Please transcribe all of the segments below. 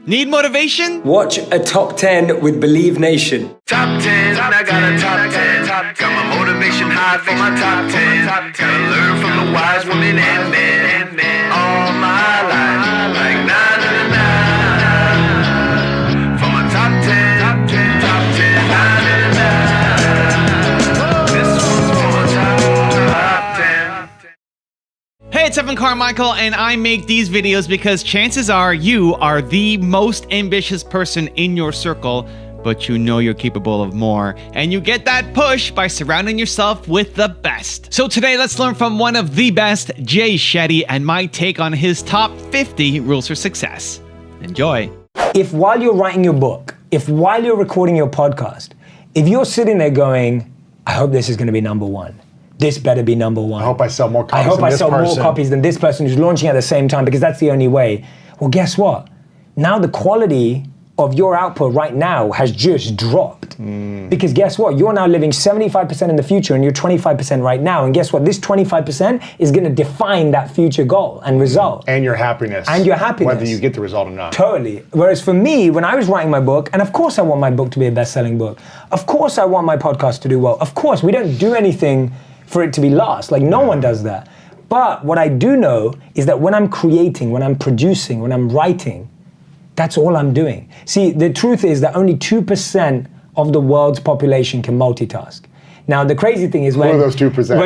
Need motivation? Watch a top 10 with Believe Nation. Top 10, I got a top 10. Got my motivation high for my top 10. Gotta learn from the wise women and men. All my life, like na na na na. For my top 10, top 10, top 10, na na na na. This one's for my top 10. Hey, it's Evan Carmichael, and I make these videos because chances are you are the most ambitious person in your circle, but you know you're capable of more, and you get that push by surrounding yourself with the best. So today, let's learn from one of the best, Jay Shetty, and my take on his top 50 rules for success. Enjoy. If while you're writing your book, if while you're recording your podcast, if you're sitting there going, I hope this is gonna be number one. This better be number one. I hope I sell more copies I hope than I this sell person. more copies than this person who's launching at the same time, because that's the only way. Well, guess what? Now the quality of your output right now has just dropped. Because guess what? You're now living 75% in the future and you're 25% right now. And guess what? This 25% is gonna define that future goal and result. And your happiness. And your happiness. Whether you get the result or not. Totally. Whereas for me, when I was writing my book, and of course I want my book to be a best-selling book. Of course I want my podcast to do well. Of course, we don't do anything for it to be last. Like, no one does that. But what I do know is that when I'm creating, when I'm producing, when I'm writing, that's all I'm doing. See, the truth is that only 2% of the world's population can multitask. Now, the crazy thing is when— Who are those 2%?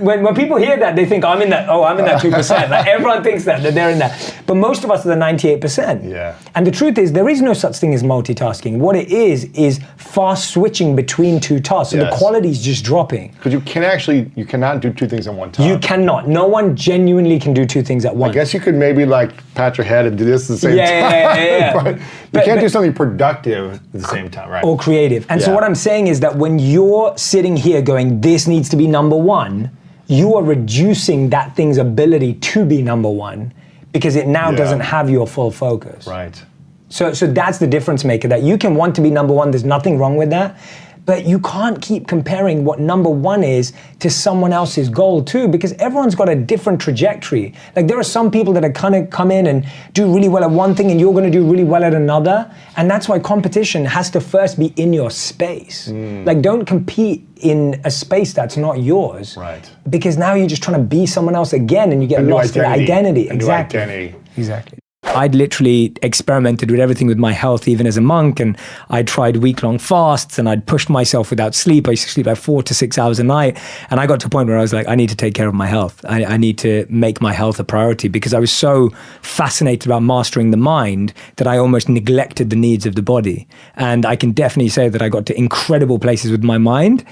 When people hear that, they think, I'm in that 2%. Like, everyone thinks that they're in that. But most of us are the 98%. Yeah. And the truth is, there is no such thing as multitasking. What it is fast switching between two tasks. So the quality is just dropping. Because you cannot do two things at one time. You cannot. No one genuinely can do two things at once. I guess you could maybe like pat your head and do this at the same time. Yeah. But you can't do something productive at the same time, right? Or creative. And so what I'm saying is that when you're sitting here going, this needs to be number one, you are reducing that thing's ability to be number one because it now doesn't have your full focus. Right. So that's the difference maker, that you can want to be number one, there's nothing wrong with that, but you can't keep comparing what number one is to someone else's goal too, because everyone's got a different trajectory. Like, there are some people that are kind of come in and do really well at one thing and you're gonna do really well at another. And that's why competition has to first be in your space. Like, don't compete in a space that's not yours. Right. Because now you're just trying to be someone else again and you get lost in identity. Exactly. Exactly. I'd literally experimented with everything with my health, even as a monk, and I tried week-long fasts and I'd pushed myself without sleep. I used to sleep like 4 to 6 hours a night. And I got to a point where I was like, I need to take care of my health. I need to make my health a priority, because I was so fascinated about mastering the mind that I almost neglected the needs of the body. And I can definitely say that I got to incredible places with my mind,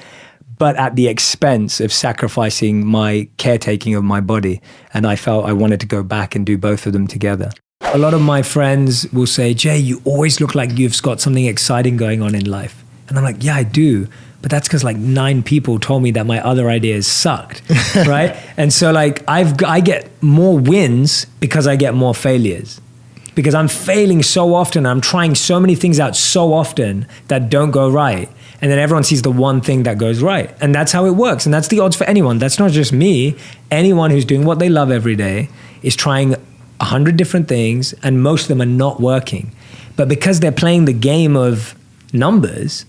but at the expense of sacrificing my caretaking of my body. And I felt I wanted to go back and do both of them together. A lot of my friends will say, Jay, you always look like you've got something exciting going on in life. And I'm like, yeah, I do. But that's because like 9 people told me that my other ideas sucked, right? And so like I get more wins because I get more failures. Because I'm failing so often, I'm trying so many things out so often that don't go right. And then everyone sees the one thing that goes right. And that's how it works. And that's the odds for anyone. That's not just me. Anyone who's doing what they love every day is trying 100 different things, and most of them are not working. But because they're playing the game of numbers,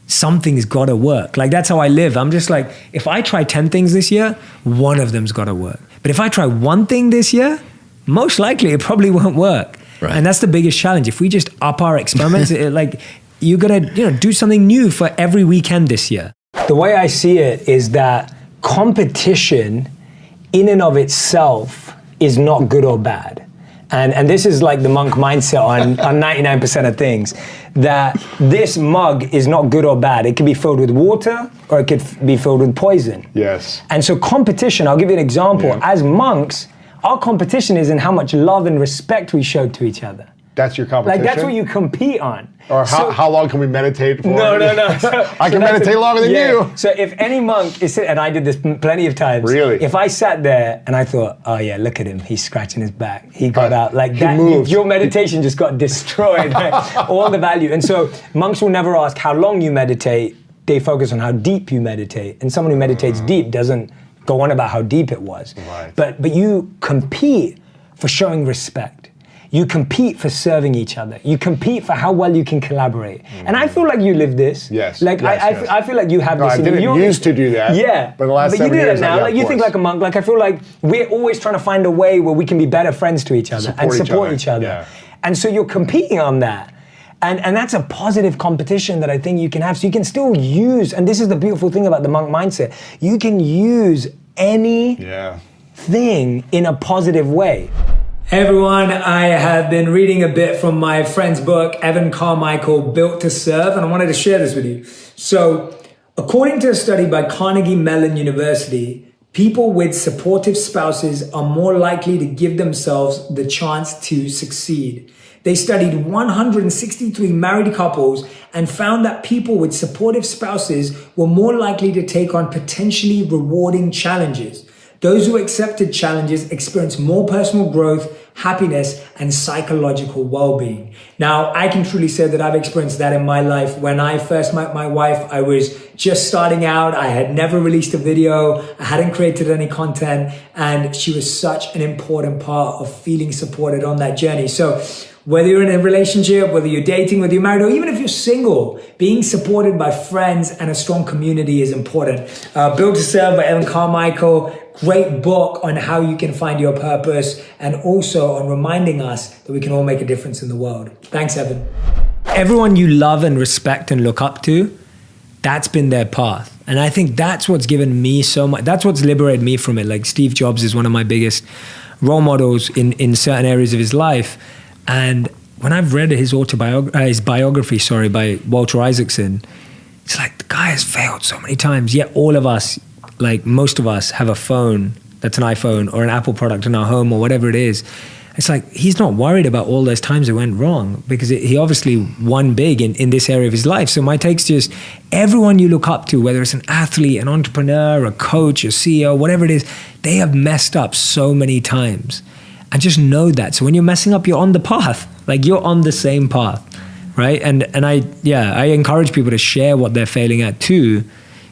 something's got to work. Like, that's how I live. I'm just like, if I try 10 things this year, one of them's got to work. But if I try one thing this year, most likely it probably won't work. Right. And that's the biggest challenge. If we just up our experiments, like, you got to do something new for every weekend this year. The way I see it is that competition in and of itself is not good or bad. And this is like the monk mindset on 99% of things, that this mug is not good or bad. It can be filled with water or it could be filled with poison. Yes. And so competition, I'll give you an example. As monks, our competition is in how much love and respect we show to each other. That's your competition? Like, that's what you compete on. Or how long can we meditate for? No. I can meditate longer than you. So if any monk is sitting, and I did this plenty of times. Really? If I sat there and I thought, oh yeah, look at him, he's scratching his back. He got out like that. Your meditation just got destroyed. All the value. And so monks will never ask how long you meditate. They focus on how deep you meditate. And someone who meditates deep doesn't go on about how deep it was. Right. But you compete for showing respect. You compete for serving each other. You compete for how well you can collaborate. And I feel like you live this. Yes. Like yes. I feel like you have No, this. I didn't used to do that. Yeah. But in the last 7 you do years, that now. yeah, Like you think like a monk. Like I feel like we're always trying to find a way where we can be better friends to each other and support each other. Yeah. And so you're competing on that. And that's a positive competition that I think you can have. So you can still use, and this is the beautiful thing about the monk mindset, you can use any thing in a positive way. Hey everyone, I have been reading a bit from my friend's book, Evan Carmichael, Built to Serve, and I wanted to share this with you. So, according to a study by Carnegie Mellon University, people with supportive spouses are more likely to give themselves the chance to succeed. They studied 163 married couples and found that people with supportive spouses were more likely to take on potentially rewarding challenges. Those who accepted challenges experienced more personal growth, happiness, and psychological well-being. Now, I can truly say that I've experienced that in my life. When I first met my wife, I was just starting out. I had never released a video. I hadn't created any content. And she was such an important part of feeling supported on that journey. So whether you're in a relationship, whether you're dating, whether you're married, or even if you're single, being supported by friends and a strong community is important. Built to Serve by Evan Carmichael. Great book on how you can find your purpose and also on reminding us that we can all make a difference in the world. Thanks, Evan. Everyone you love and respect and look up to, that's been their path. And I think that's what's given me so much. That's what's liberated me from it. Like Steve Jobs is one of my biggest role models in certain areas of his life. And when I've read his biography by Walter Isaacson, it's like the guy has failed so many times, yet all of us, like most of us, have a phone that's an iPhone or an Apple product in our home or whatever it is. It's like he's not worried about all those times it went wrong because he obviously won big in this area of his life. So my take's just everyone you look up to, whether it's an athlete, an entrepreneur, a coach, a CEO, whatever it is, they have messed up so many times. And just know that. So when you're messing up, you're on the path. Like you're on the same path, right? And I encourage people to share what they're failing at too,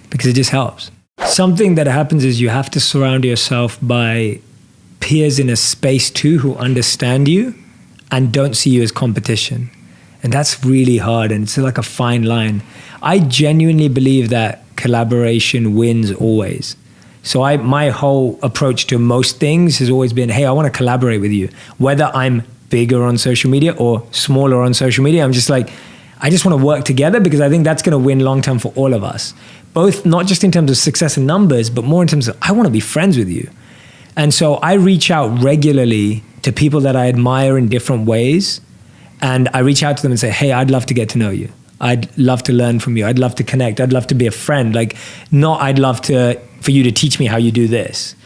because it just helps. Something that happens is you have to surround yourself by peers in a space too who understand you and don't see you as competition. And that's really hard, and it's like a fine line. I genuinely believe that collaboration wins always. So my whole approach to most things has always been, hey, I want to collaborate with you. Whether I'm bigger on social media or smaller on social media, I'm just like, I just want to work together because I think that's going to win long term for all of us. Both, not just in terms of success and numbers, but more in terms of, I want to be friends with you. And so I reach out regularly to people that I admire in different ways. And I reach out to them and say, hey, I'd love to get to know you. I'd love to learn from you. I'd love to connect. I'd love to be a friend. Like, not I'd love for you to teach me how you do this.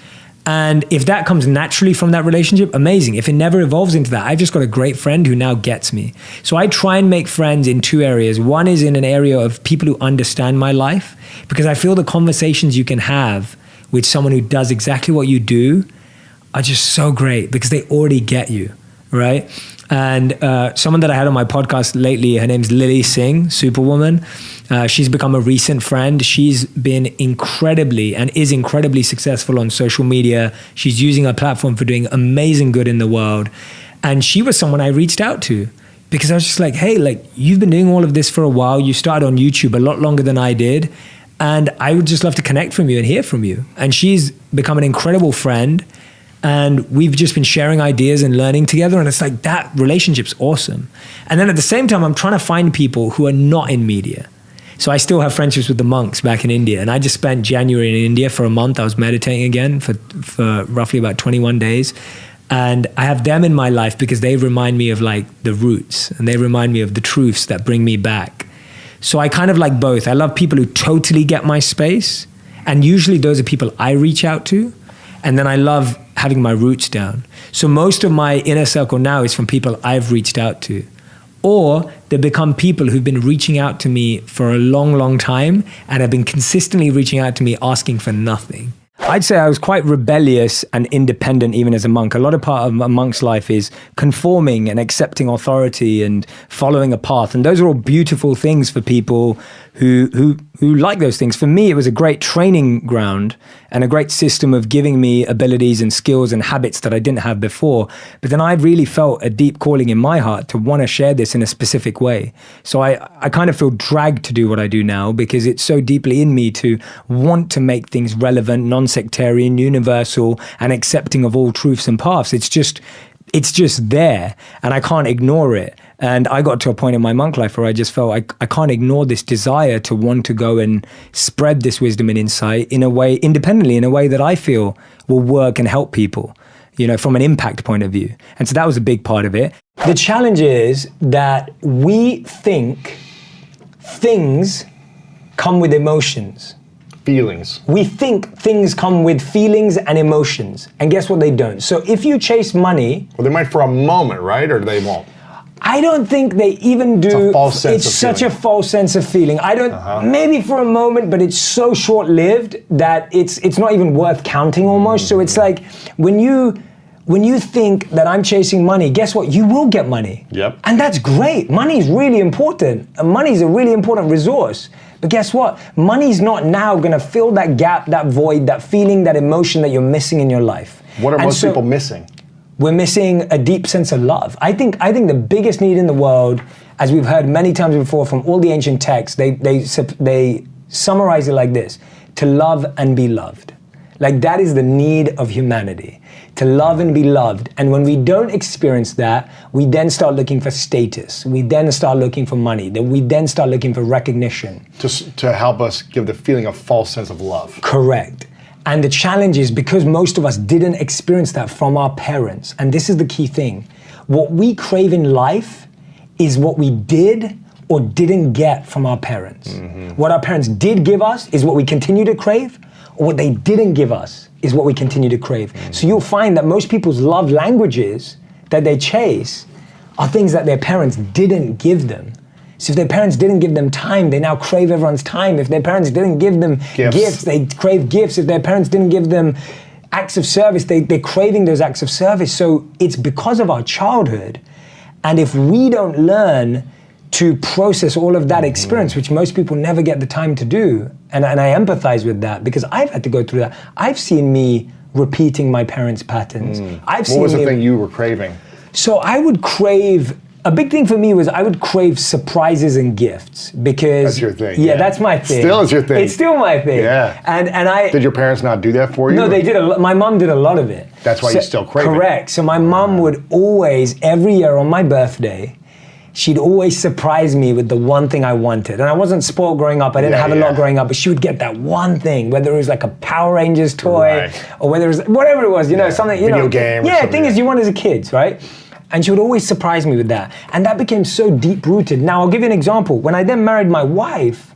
And if that comes naturally from that relationship, amazing. If it never evolves into that, I've just got a great friend who now gets me. So I try and make friends in two areas. One is in an area of people who understand my life, because I feel the conversations you can have with someone who does exactly what you do are just so great because they already get you, right? And someone that I had on my podcast lately, her name's Lily Singh, Superwoman. She's become a recent friend. She's been incredibly and is incredibly successful on social media. She's using her platform for doing amazing good in the world. And she was someone I reached out to because I was just like, hey, like you've been doing all of this for a while. You started on YouTube a lot longer than I did. And I would just love to connect from you and hear from you. And she's become an incredible friend. And we've just been sharing ideas and learning together. And it's like that relationship's awesome. And then at the same time, I'm trying to find people who are not in media. So I still have friendships with the monks back in India. And I just spent January in India for a month. I was meditating again for roughly about 21 days. And I have them in my life because they remind me of like the roots and they remind me of the truths that bring me back. So I kind of like both. I love people who totally get my space. And usually those are people I reach out to. And then I love having my roots down. So most of my inner circle now is from people I've reached out to. Or they become people who've been reaching out to me for a long, long time and have been consistently reaching out to me asking for nothing. I'd say I was quite rebellious and independent even as a monk. A lot of part of a monk's life is conforming and accepting authority and following a path. And those are all beautiful things for people who like those things. For me, it was a great training ground and a great system of giving me abilities and skills and habits that I didn't have before. But then I really felt a deep calling in my heart to want to share this in a specific way. So I kind of feel dragged to do what I do now because it's so deeply in me to want to make things relevant, non-sectarian, universal, and accepting of all truths and paths. It's just there, and I can't ignore it. And I got to a point in my monk life where I just felt I can't ignore this desire to want to go and spread this wisdom and insight in a way, independently, in a way that I feel will work and help people, you know, from an impact point of view. And so that was a big part of it. The challenge is that we think things come with emotions. Feelings. We think things come with feelings and emotions. And guess what? They don't. So if you chase money... Well, they might for a moment, right? Or they won't? I don't think they even do. It's a false sense It's of such feeling. a false sense of feeling. I don't, maybe for a moment, but it's so short-lived that it's not even worth counting almost. So it's like when you think that I'm chasing money, guess what? You will get money. Yep. And that's great. Money is really important. And money is a really important resource. But guess what? Money's not now gonna fill that gap, that void, that feeling, that emotion that you're missing in your life. What are most people missing? We're missing a deep sense of love. I think the biggest need in the world, as we've heard many times before from all the ancient texts, they summarize it like this: to love and be loved. Like that is the need of humanity, to love and be loved. And when we don't experience that, we then start looking for status. We then start looking for money. Then we then start looking for recognition. To help us give the feeling of false sense of love. Correct. And the challenge is because most of us didn't experience that from our parents. And this is the key thing. What we crave in life is what we did or didn't get from our parents. Mm-hmm. What our parents did give us is what we continue to crave, or what they didn't give us is what we continue to crave. Mm-hmm. So you'll find that most people's love languages that they chase are things that their parents didn't give them. So if their parents didn't give them time, they now crave everyone's time. If their parents didn't give them gifts, they crave gifts. If their parents didn't give them acts of service, they're craving those acts of service. So it's because of our childhood. And if we don't learn to process all of that experience, which most people never get the time to do, and I empathize with that because I've had to go through that. I've seen me repeating my parents' patterns. What was the thing you were craving? So I would crave... A big thing for me was I would crave surprises and gifts because... That's your thing. Yeah, that's my thing. Still is your thing. It's still my thing. Yeah. And I... Did your parents not do that for you? No, they did. My mom did a lot of it. That's why you still crave it. Correct. So my mom would always, every year on my birthday, she'd always surprise me with the one thing I wanted. And I wasn't spoiled growing up. I didn't have a lot growing up, but she would get that one thing, whether it was like a Power Rangers toy or whether it was whatever it was, you know, something, you Video know. game. Yeah, things you want as a kid, right? And she would always surprise me with that. And that became so deep-rooted. Now, I'll give you an example. When I then married my wife,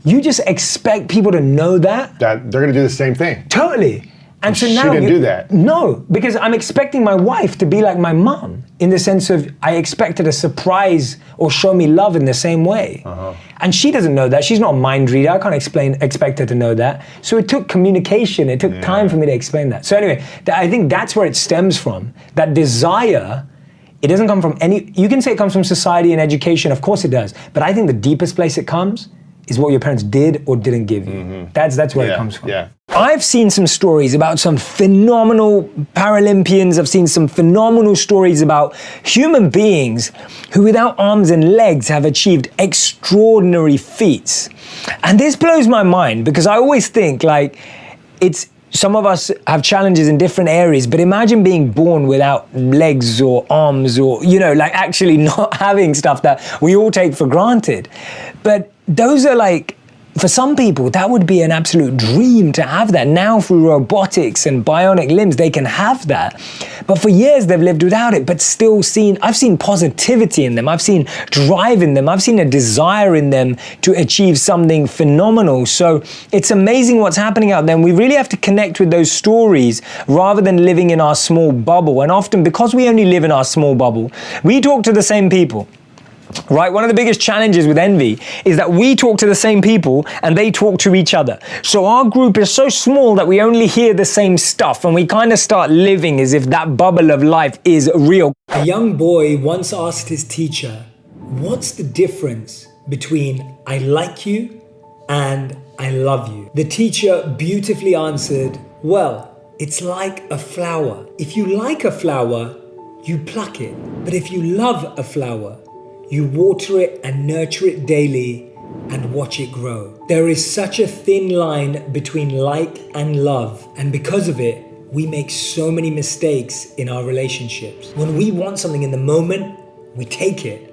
you just expect people to know that. That they're gonna do the same thing. Totally. And so she now didn't do that. No, because I'm expecting my wife to be like my mom in the sense of I expect her to surprise or show me love in the same way. And she doesn't know that. She's not a mind reader. I can't expect her to know that. So it took communication. It took time for me to explain that. So anyway, I think that's where it stems from. That desire, it doesn't come from you can say it comes from society and education. Of course it does. But I think the deepest place it comes is what your parents did or didn't give you. That's where it comes from. Yeah. I've seen some stories about some phenomenal Paralympians. I've seen some phenomenal stories about human beings who without arms and legs have achieved extraordinary feats. And this blows my mind because I always think like some of us have challenges in different areas, but imagine being born without legs or arms or, you know, like actually not having stuff that we all take for granted. But those are like, for some people, that would be an absolute dream to have that. Now through robotics and bionic limbs, they can have that. But for years they've lived without it, but still I've seen positivity in them. I've seen drive in them. I've seen a desire in them to achieve something phenomenal. So it's amazing what's happening out there. And we really have to connect with those stories rather than living in our small bubble. And often because we only live in our small bubble, we talk to the same people. Right, one of the biggest challenges with envy is that we talk to the same people and they talk to each other. So our group is so small that we only hear the same stuff and we kind of start living as if that bubble of life is real. A young boy once asked his teacher, "What's the difference between I like you and I love you. The teacher beautifully answered, well, it's like a flower. If you like a flower, you pluck it. But if you love a flower, you water it and nurture it daily and watch it grow. There is such a thin line between like and love. And because of it, we make so many mistakes in our relationships. When we want something in the moment, we take it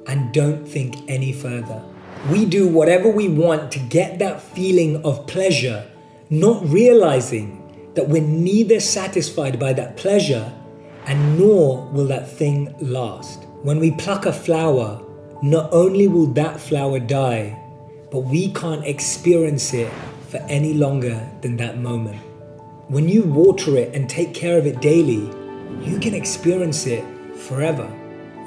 and don't think any further. We do whatever we want to get that feeling of pleasure, not realizing that we're neither satisfied by that pleasure and nor will that thing last. When we pluck a flower, not only will that flower die, but we can't experience it for any longer than that moment. When you water it and take care of it daily, you can experience it forever.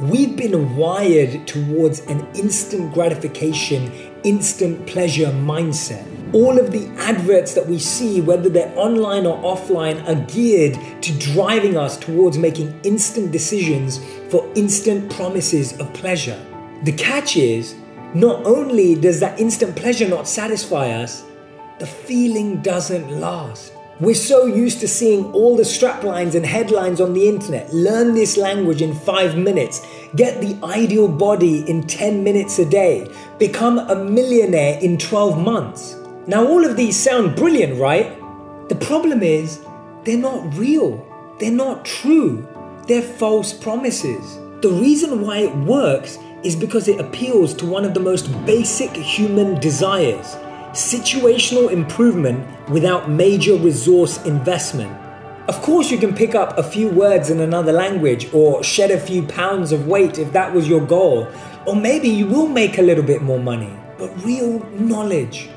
We've been wired towards an instant gratification, instant pleasure mindset. All of the adverts that we see, whether they're online or offline, are geared to driving us towards making instant decisions for instant promises of pleasure. The catch is, not only does that instant pleasure not satisfy us, the feeling doesn't last. We're so used to seeing all the straplines and headlines on the internet. Learn this language in 5 minutes. Get the ideal body in 10 minutes a day. Become a millionaire in 12 months. Now all of these sound brilliant, right? The problem is, they're not real. They're not true. They're false promises. The reason why it works is because it appeals to one of the most basic human desires: situational improvement without major resource investment. Of course, you can pick up a few words in another language or shed a few pounds of weight if that was your goal. Or maybe you will make a little bit more money. But real knowledge,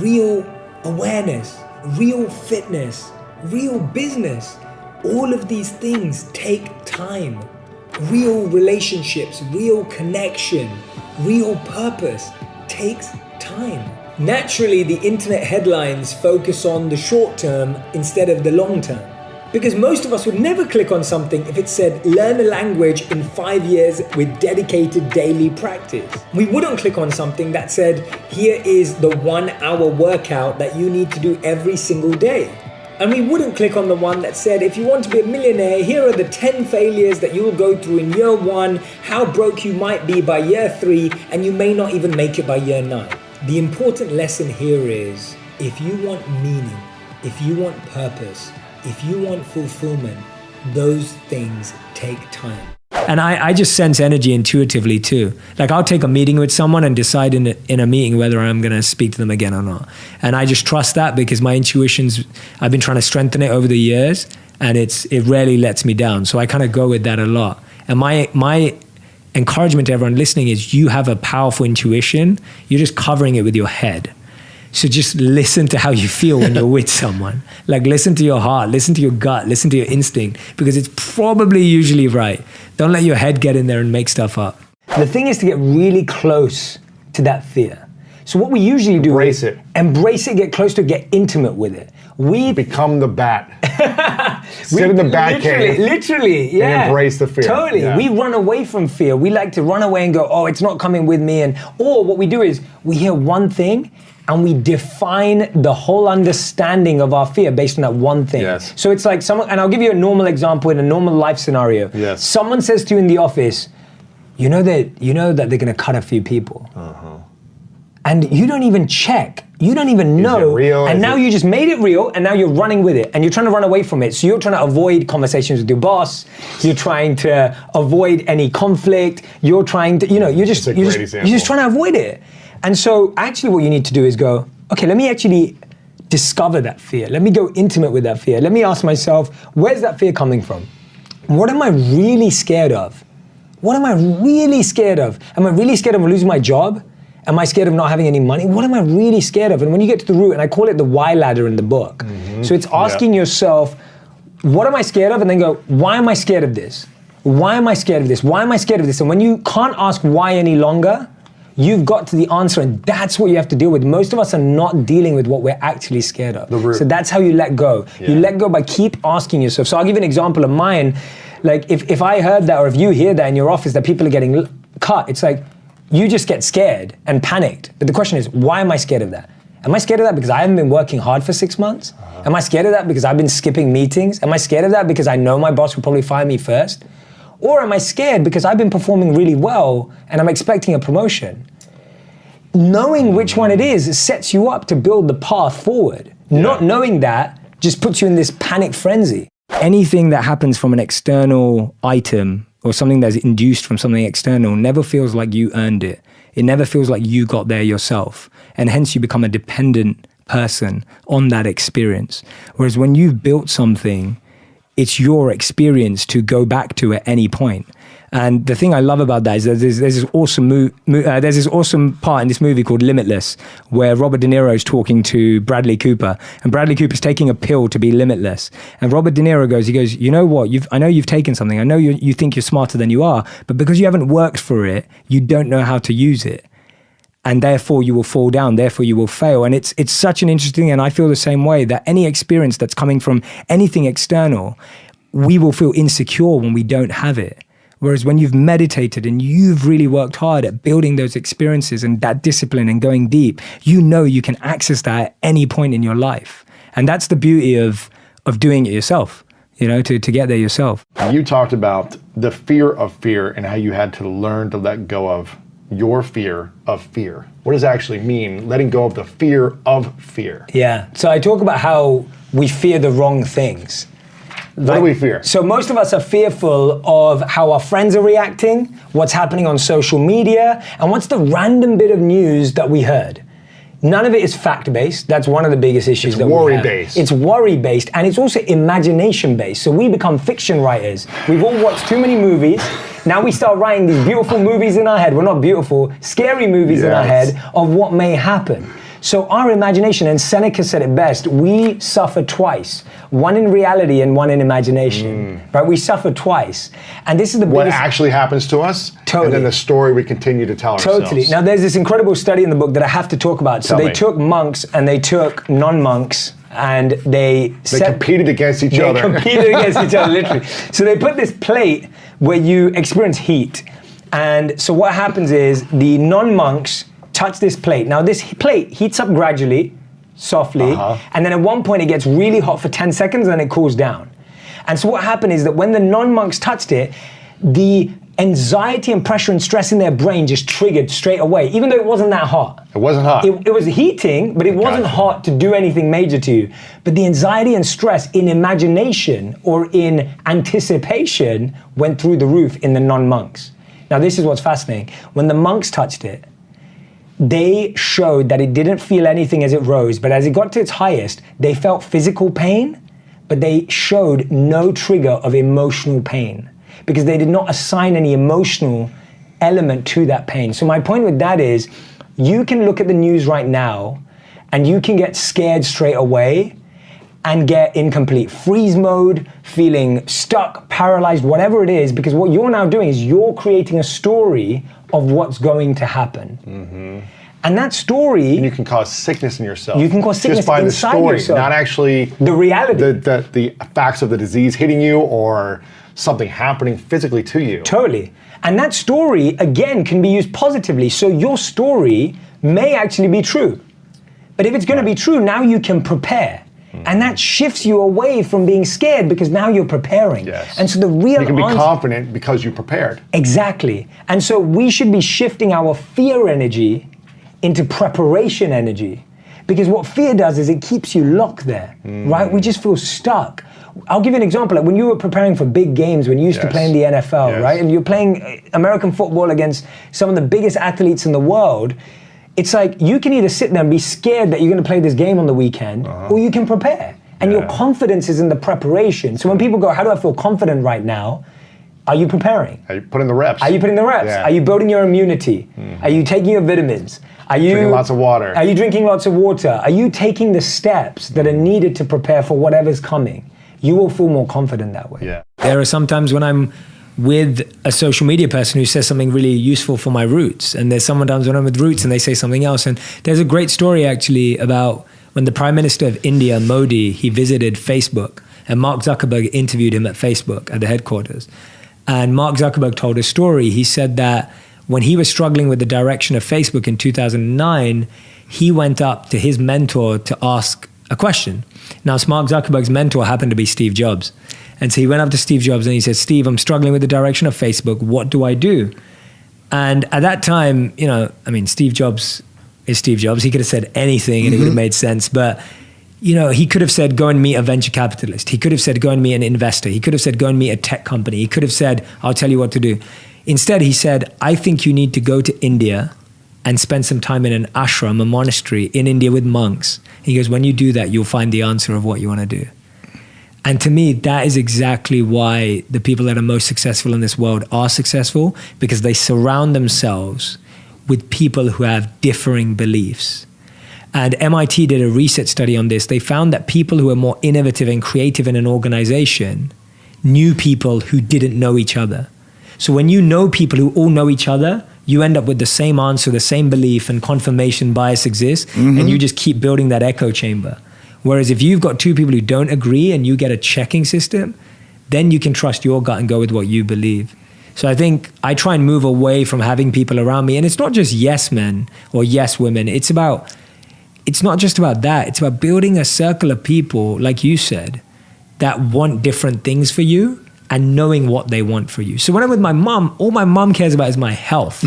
real awareness, real fitness, real business, all of these things take time. Real relationships, real connection, real purpose takes time. Naturally, the internet headlines focus on the short term instead of the long term. Because most of us would never click on something if it said, learn a language in 5 years with dedicated daily practice. We wouldn't click on something that said, here is the 1 hour workout that you need to do every single day. And we wouldn't click on the one that said, if you want to be a millionaire, here are the 10 failures that you will go through in year 1, how broke you might be by year 3, and you may not even make it by year 9. The important lesson here is, if you want meaning, if you want purpose, if you want fulfillment, those things take time. And I just sense energy intuitively too. Like I'll take a meeting with someone and decide in a meeting whether I'm going to speak to them again or not. And I just trust that because my intuitions, I've been trying to strengthen it over the years and it rarely lets me down. So I kind of go with that a lot. And my encouragement to everyone listening is you have a powerful intuition. You're just covering it with your head. So just listen to how you feel when you're with someone. Like listen to your heart, listen to your gut, listen to your instinct, because it's probably usually right. Don't let your head get in there and make stuff up. The thing is to get really close to that fear. So what we usually do is embrace it, get close to it, get intimate with it. We become the bat. Sit in the bat cave. Literally, yeah. And embrace the fear. Totally. Yeah. We run away from fear. We like to run away and go, oh, it's not coming with me. Or what we do is we hear one thing and we define the whole understanding of our fear based on that one thing. Yes. So it's like someone, and I'll give you a normal example in a normal life scenario. Yes. Someone says to you in the office, you know that they're going to cut a few people. Uh-huh. And you don't even check. You don't even know. Is it real? And now you just made it real and now you're running with it and you're trying to run away from it. So you're trying to avoid conversations with your boss. You're trying to avoid any conflict. You're trying to, you're just trying to avoid it. And so actually what you need to do is go, okay, let me actually discover that fear. Let me go intimate with that fear. Let me ask myself, where's that fear coming from? What am I really scared of? What am I really scared of? Am I really scared of losing my job? Am I scared of not having any money? What am I really scared of? And when you get to the root, and I call it the why ladder in the book. Mm-hmm. So it's asking yourself, what am I scared of? And then go, why am I scared of this? Why am I scared of this? Why am I scared of this? And when you can't ask why any longer, you've got to the answer, and that's what you have to deal with. Most of us are not dealing with what we're actually scared of. So that's how you let go. Yeah. You let go by keep asking yourself. So I'll give you an example of mine. Like if I heard that, or if you hear that in your office, that people are getting cut, it's like, you just get scared and panicked. But the question is, why am I scared of that? Am I scared of that because I haven't been working hard for 6 months? Am I scared of that because I've been skipping meetings? Am I scared of that because I know my boss will probably fire me first? Or am I scared because I've been performing really well and I'm expecting a promotion? Knowing which one it is sets you up to build the path forward. Not knowing that just puts you in this panic frenzy. Anything that happens from an external item or something that's induced from something external never feels like you earned it. It never feels like you got there yourself. And hence you become a dependent person on that experience. Whereas when you've built something, it's your experience to go back to at any point. And the thing I love about that is that there's this awesome part in this movie called Limitless, where Robert De Niro is talking to Bradley Cooper, and Bradley Cooper's taking a pill to be limitless. And Robert De Niro goes, you know what? I know you've taken something. I know you think you're smarter than you are, but because you haven't worked for it, you don't know how to use it. And therefore you will fall down, therefore you will fail. And it's such an interesting, and I feel the same way, that any experience that's coming from anything external, we will feel insecure when we don't have it. Whereas when you've meditated and you've really worked hard at building those experiences and that discipline and going deep, you know you can access that at any point in your life. And that's the beauty of doing it yourself, you know, to get there yourself. You talked about the fear of fear and how you had to learn to let go of your fear of fear. What does that actually mean, letting go of the fear of fear? Yeah, so I talk about how we fear the wrong things. What do we fear? So most of us are fearful of how our friends are reacting, what's happening on social media, and what's the random bit of news that we heard. None of it is fact-based. That's one of the biggest issues that we have. Worry-based. It's worry-based, and it's also imagination-based. So we become fiction writers. We've all watched too many movies. Now we start writing these beautiful movies in our head. Well, not beautiful, scary movies in our head of what may happen. So our imagination, and Seneca said it best, we suffer twice. One in reality and one in imagination, right? We suffer twice. And this is the what biggest... actually happens to us, Totally. and then the story we continue to tell ourselves. Totally. Now there's this incredible study in the book that I have to talk about. So they took monks and they took non-monks and they competed against each other. They competed against each other, literally. So they put this plate where you experience heat. And so what happens is the non-monks touch this plate. Now this plate heats up gradually, softly, and then at one point it gets really hot for 10 seconds and then it cools down. And so what happened is that when the non-monks touched it, the anxiety and pressure and stress in their brain just triggered straight away, even though it wasn't that hot. It wasn't hot. It was heating, but it wasn't hot to do anything major to you. But the anxiety and stress in imagination or in anticipation went through the roof in the non-monks. Now this is what's fascinating. When the monks touched it, they showed that it didn't feel anything as it rose, but as it got to its highest, they felt physical pain, but they showed no trigger of emotional pain because they did not assign any emotional element to that pain. So my point with that is, you can look at the news right now and you can get scared straight away and get in complete freeze mode, feeling stuck, paralyzed, whatever it is, because what you're now doing is you're creating a story of what's going to happen. And that story... And you can cause sickness in yourself. You can cause sickness just by the inside story, yourself. not actually... The reality. The facts of the disease hitting you or something happening physically to you. Totally. And that story, again, can be used positively. So your story may actually be true. But if it's going to be true, now you can prepare. And that shifts you away from being scared because now you're preparing. Yes. And so the real You can be confident because you prepared. Exactly. And so we should be shifting our fear energy into preparation energy. Because what fear does is it keeps you locked there, right? We just feel stuck. I'll give you an example. Like when you were preparing for big games, when you used to play in the NFL, right? And you're playing American football against some of the biggest athletes in the world, it's like you can either sit there and be scared that you're going to play this game on the weekend, or you can prepare. And your confidence is in the preparation. So when people go, how do I feel confident right now? Are you preparing? Are you putting the reps? Are you putting the reps? Yeah. Are you building your immunity? Are you taking your vitamins? Are you drinking lots of water? Are you drinking lots of water? Are you taking the steps that are needed to prepare for whatever's coming? You will feel more confident that way. Yeah. There are some times when I'm with a social media person who says something really useful for my roots. And there's sometimes when I'm with roots and they say something else. And there's a great story actually about when the Prime Minister of India, Modi, he visited Facebook and Mark Zuckerberg interviewed him at Facebook at the headquarters. And Mark Zuckerberg told a story. He said that when he was struggling with the direction of Facebook in 2009, he went up to his mentor to ask a question. Now, Mark Zuckerberg's mentor happened to be Steve Jobs. And so he went up to Steve Jobs and he said, Steve, I'm struggling with the direction of Facebook. What do I do? And at that time, Steve Jobs is Steve Jobs. He could have said anything and it would have made sense. But, he could have said, go and meet a venture capitalist. He could have said, go and meet an investor. He could have said, go and meet a tech company. He could have said, I'll tell you what to do. Instead, he said, I think you need to go to India and spend some time in an ashram, a monastery in India with monks. He goes, when you do that, you'll find the answer of what you want to do. And to me, that is exactly why the people that are most successful in this world are successful, because they surround themselves with people who have differing beliefs. And MIT did a research study on this. They found that people who are more innovative and creative in an organization knew people who didn't know each other. So when you know people who all know each other, you end up with the same answer, the same belief, and confirmation bias exists, and you just keep building that echo chamber. Whereas if you've got two people who don't agree and you get a checking system, then you can trust your gut and go with what you believe. So I think I try and move away from having people around me. And it's not just yes men or yes women. It's not just about that. It's about building a circle of people, like you said, that want different things for you and knowing what they want for you. So when I'm with my mom, all my mom cares about is my health,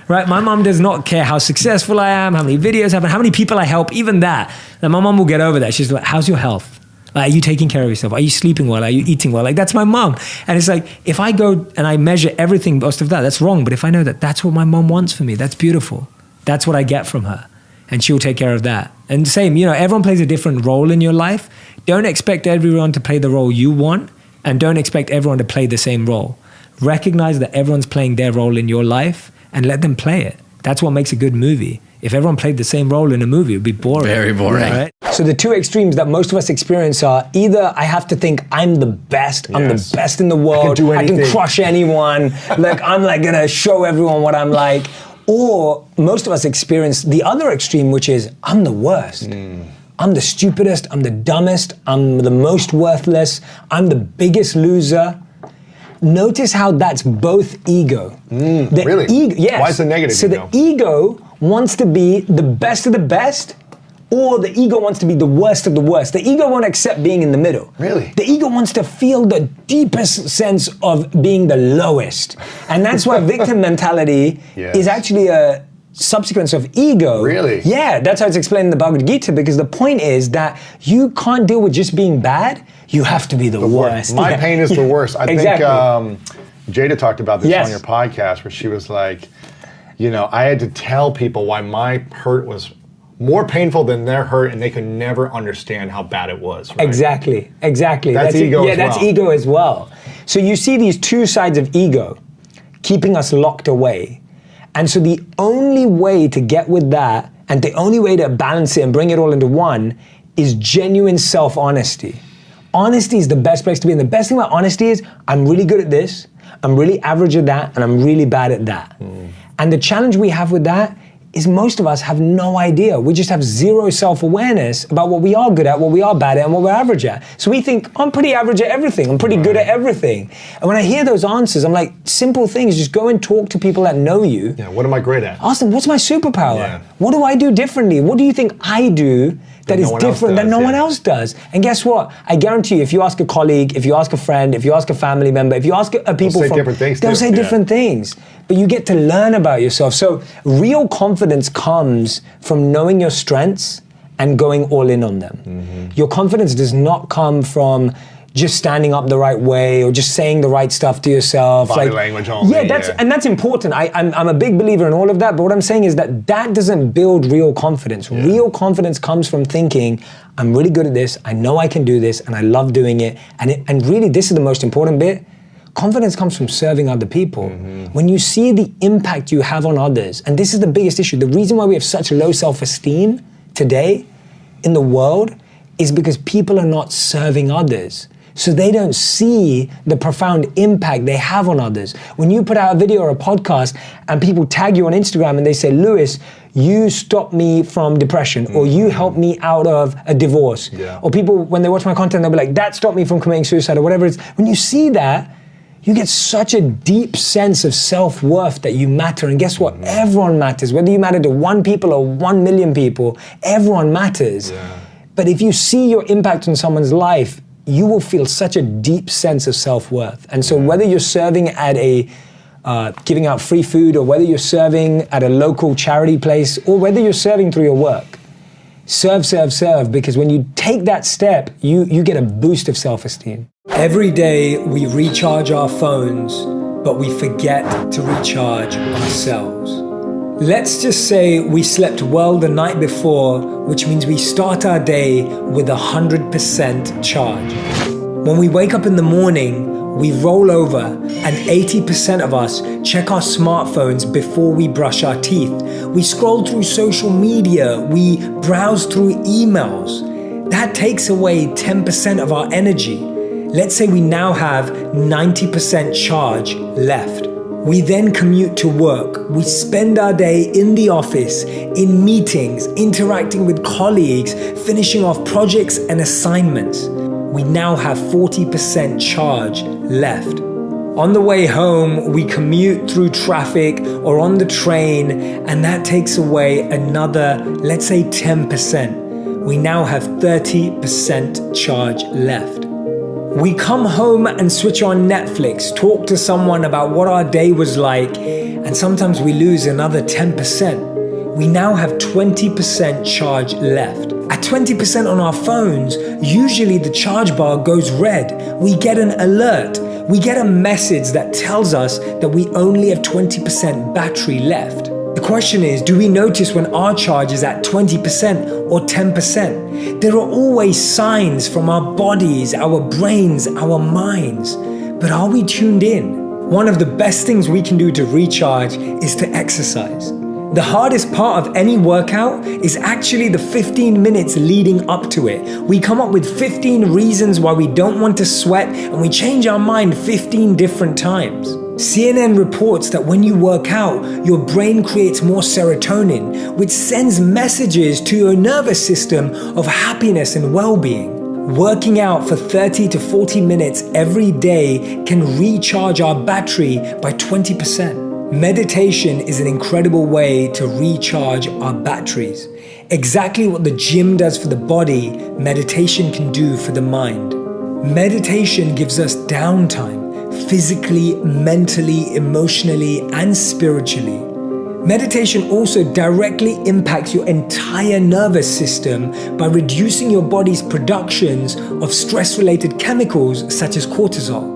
right? My mom does not care how successful I am, how many videos I have, how many people I help, even that. And my mom will get over that. She's like, how's your health? Like, are you taking care of yourself? Are you sleeping well? Are you eating well? Like, that's my mom. And it's like, if I go and I measure everything, most of that, that's wrong. But if I know that that's what my mom wants for me, that's beautiful. That's what I get from her. And she'll take care of that. And same, everyone plays a different role in your life. Don't expect everyone to play the role you want, and don't expect everyone to play the same role. Recognize that everyone's playing their role in your life and let them play it. That's what makes a good movie. If everyone played the same role in a movie, it would be boring. Very boring. Right? So the two extremes that most of us experience are either I have to think I'm the best, I'm the best in the world, I can crush anyone, like I'm like gonna show everyone what I'm like, or most of us experience the other extreme, which is I'm the worst. I'm the stupidest, I'm the dumbest, I'm the most worthless, I'm the biggest loser. Notice how that's both ego. Really? Yes. Why is the negative ego? So the ego wants to be the best of the best, or the ego wants to be the worst of the worst. The ego won't accept being in the middle. Really? The ego wants to feel the deepest sense of being the lowest. And that's why victim mentality is actually a subsequence of ego. Really? Yeah, that's how it's explained in the Bhagavad Gita, because the point is that you can't deal with just being bad, you have to be the worst. My pain is the worst. I think Jada talked about this on your podcast, where she was like, I had to tell people why my hurt was more painful than their hurt, and they could never understand how bad it was. Right? Exactly. That's ego as well. That's ego as well. So you see these two sides of ego keeping us locked away. And so the only way to get with that, and the only way to balance it and bring it all into one, is genuine self-honesty. Honesty is the best place to be. And the best thing about honesty is, I'm really good at this, I'm really average at that, and I'm really bad at that. And the challenge we have with that is most of us have no idea. We just have zero self-awareness about what we are good at, what we are bad at, and what we're average at. So we think, I'm pretty average at everything. I'm pretty good at everything. And when I hear those answers, I'm like, simple things. Just go and talk to people that know you. Yeah, what am I great at? Ask them, what's my superpower? What do I do differently? What do you think I do that is different that no one else does? And guess what? I guarantee you, if you ask a colleague, if you ask a friend, if you ask a family member, if you ask people they'll say different things. They'll say different things. But you get to learn about yourself. So real confidence comes from knowing your strengths and going all in on them. Your confidence does not come from just standing up the right way or just saying the right stuff to yourself. Body language only. And that's important. I'm a big believer in all of that, but what I'm saying is that doesn't build real confidence. Real confidence comes from thinking, I'm really good at this, I know I can do this, and I love doing it. And really, this is the most important bit. Confidence comes from serving other people. When you see the impact you have on others, and this is the biggest issue, the reason why we have such low self-esteem today in the world is because people are not serving others. So they don't see the profound impact they have on others. When you put out a video or a podcast and people tag you on Instagram and they say, Lewis, you stopped me from depression, or you helped me out of a divorce. Or people, when they watch my content, they'll be like, that stopped me from committing suicide, or whatever it is. When you see that, you get such a deep sense of self-worth that you matter. And guess what? Everyone matters. Whether you matter to 1 people or 1 million people, everyone matters. Yeah. But if you see your impact on someone's life, you will feel such a deep sense of self-worth. And so whether you're serving at giving out free food, or whether you're serving at a local charity place, or whether you're serving through your work, serve, because when you take that step, you get a boost of self-esteem. Every day we recharge our phones, but we forget to recharge ourselves. Let's just say we slept well the night before, which means we start our day with 100% charge. When we wake up in the morning, we roll over and 80% of us check our smartphones before we brush our teeth. We scroll through social media, we browse through emails. That takes away 10% of our energy. Let's say we now have 90% charge left. We then commute to work. We spend our day in the office, in meetings, interacting with colleagues, finishing off projects and assignments. We now have 40% charge left. On the way home, we commute through traffic or on the train, and that takes away another, let's say 10%. We now have 30% charge left. We come home and switch on Netflix, talk to someone about what our day was like, and sometimes we lose another 10%. We now have 20% charge left. At 20% on our phones, usually the charge bar goes red. We get an alert. We get a message that tells us that we only have 20% battery left. The question is, do we notice when our charge is at 20% or 10%? There are always signs from our bodies, our brains, our minds. But are we tuned in? One of the best things we can do to recharge is to exercise. The hardest part of any workout is actually the 15 minutes leading up to it. We come up with 15 reasons why we don't want to sweat, and we change our mind 15 different times. CNN reports that when you work out, your brain creates more serotonin, which sends messages to your nervous system of happiness and well-being. Working out for 30 to 40 minutes every day can recharge our battery by 20%. Meditation is an incredible way to recharge our batteries. Exactly what the gym does for the body, meditation can do for the mind. Meditation gives us downtime, physically, mentally, emotionally, and spiritually. Meditation also directly impacts your entire nervous system by reducing your body's productions of stress-related chemicals such as cortisol.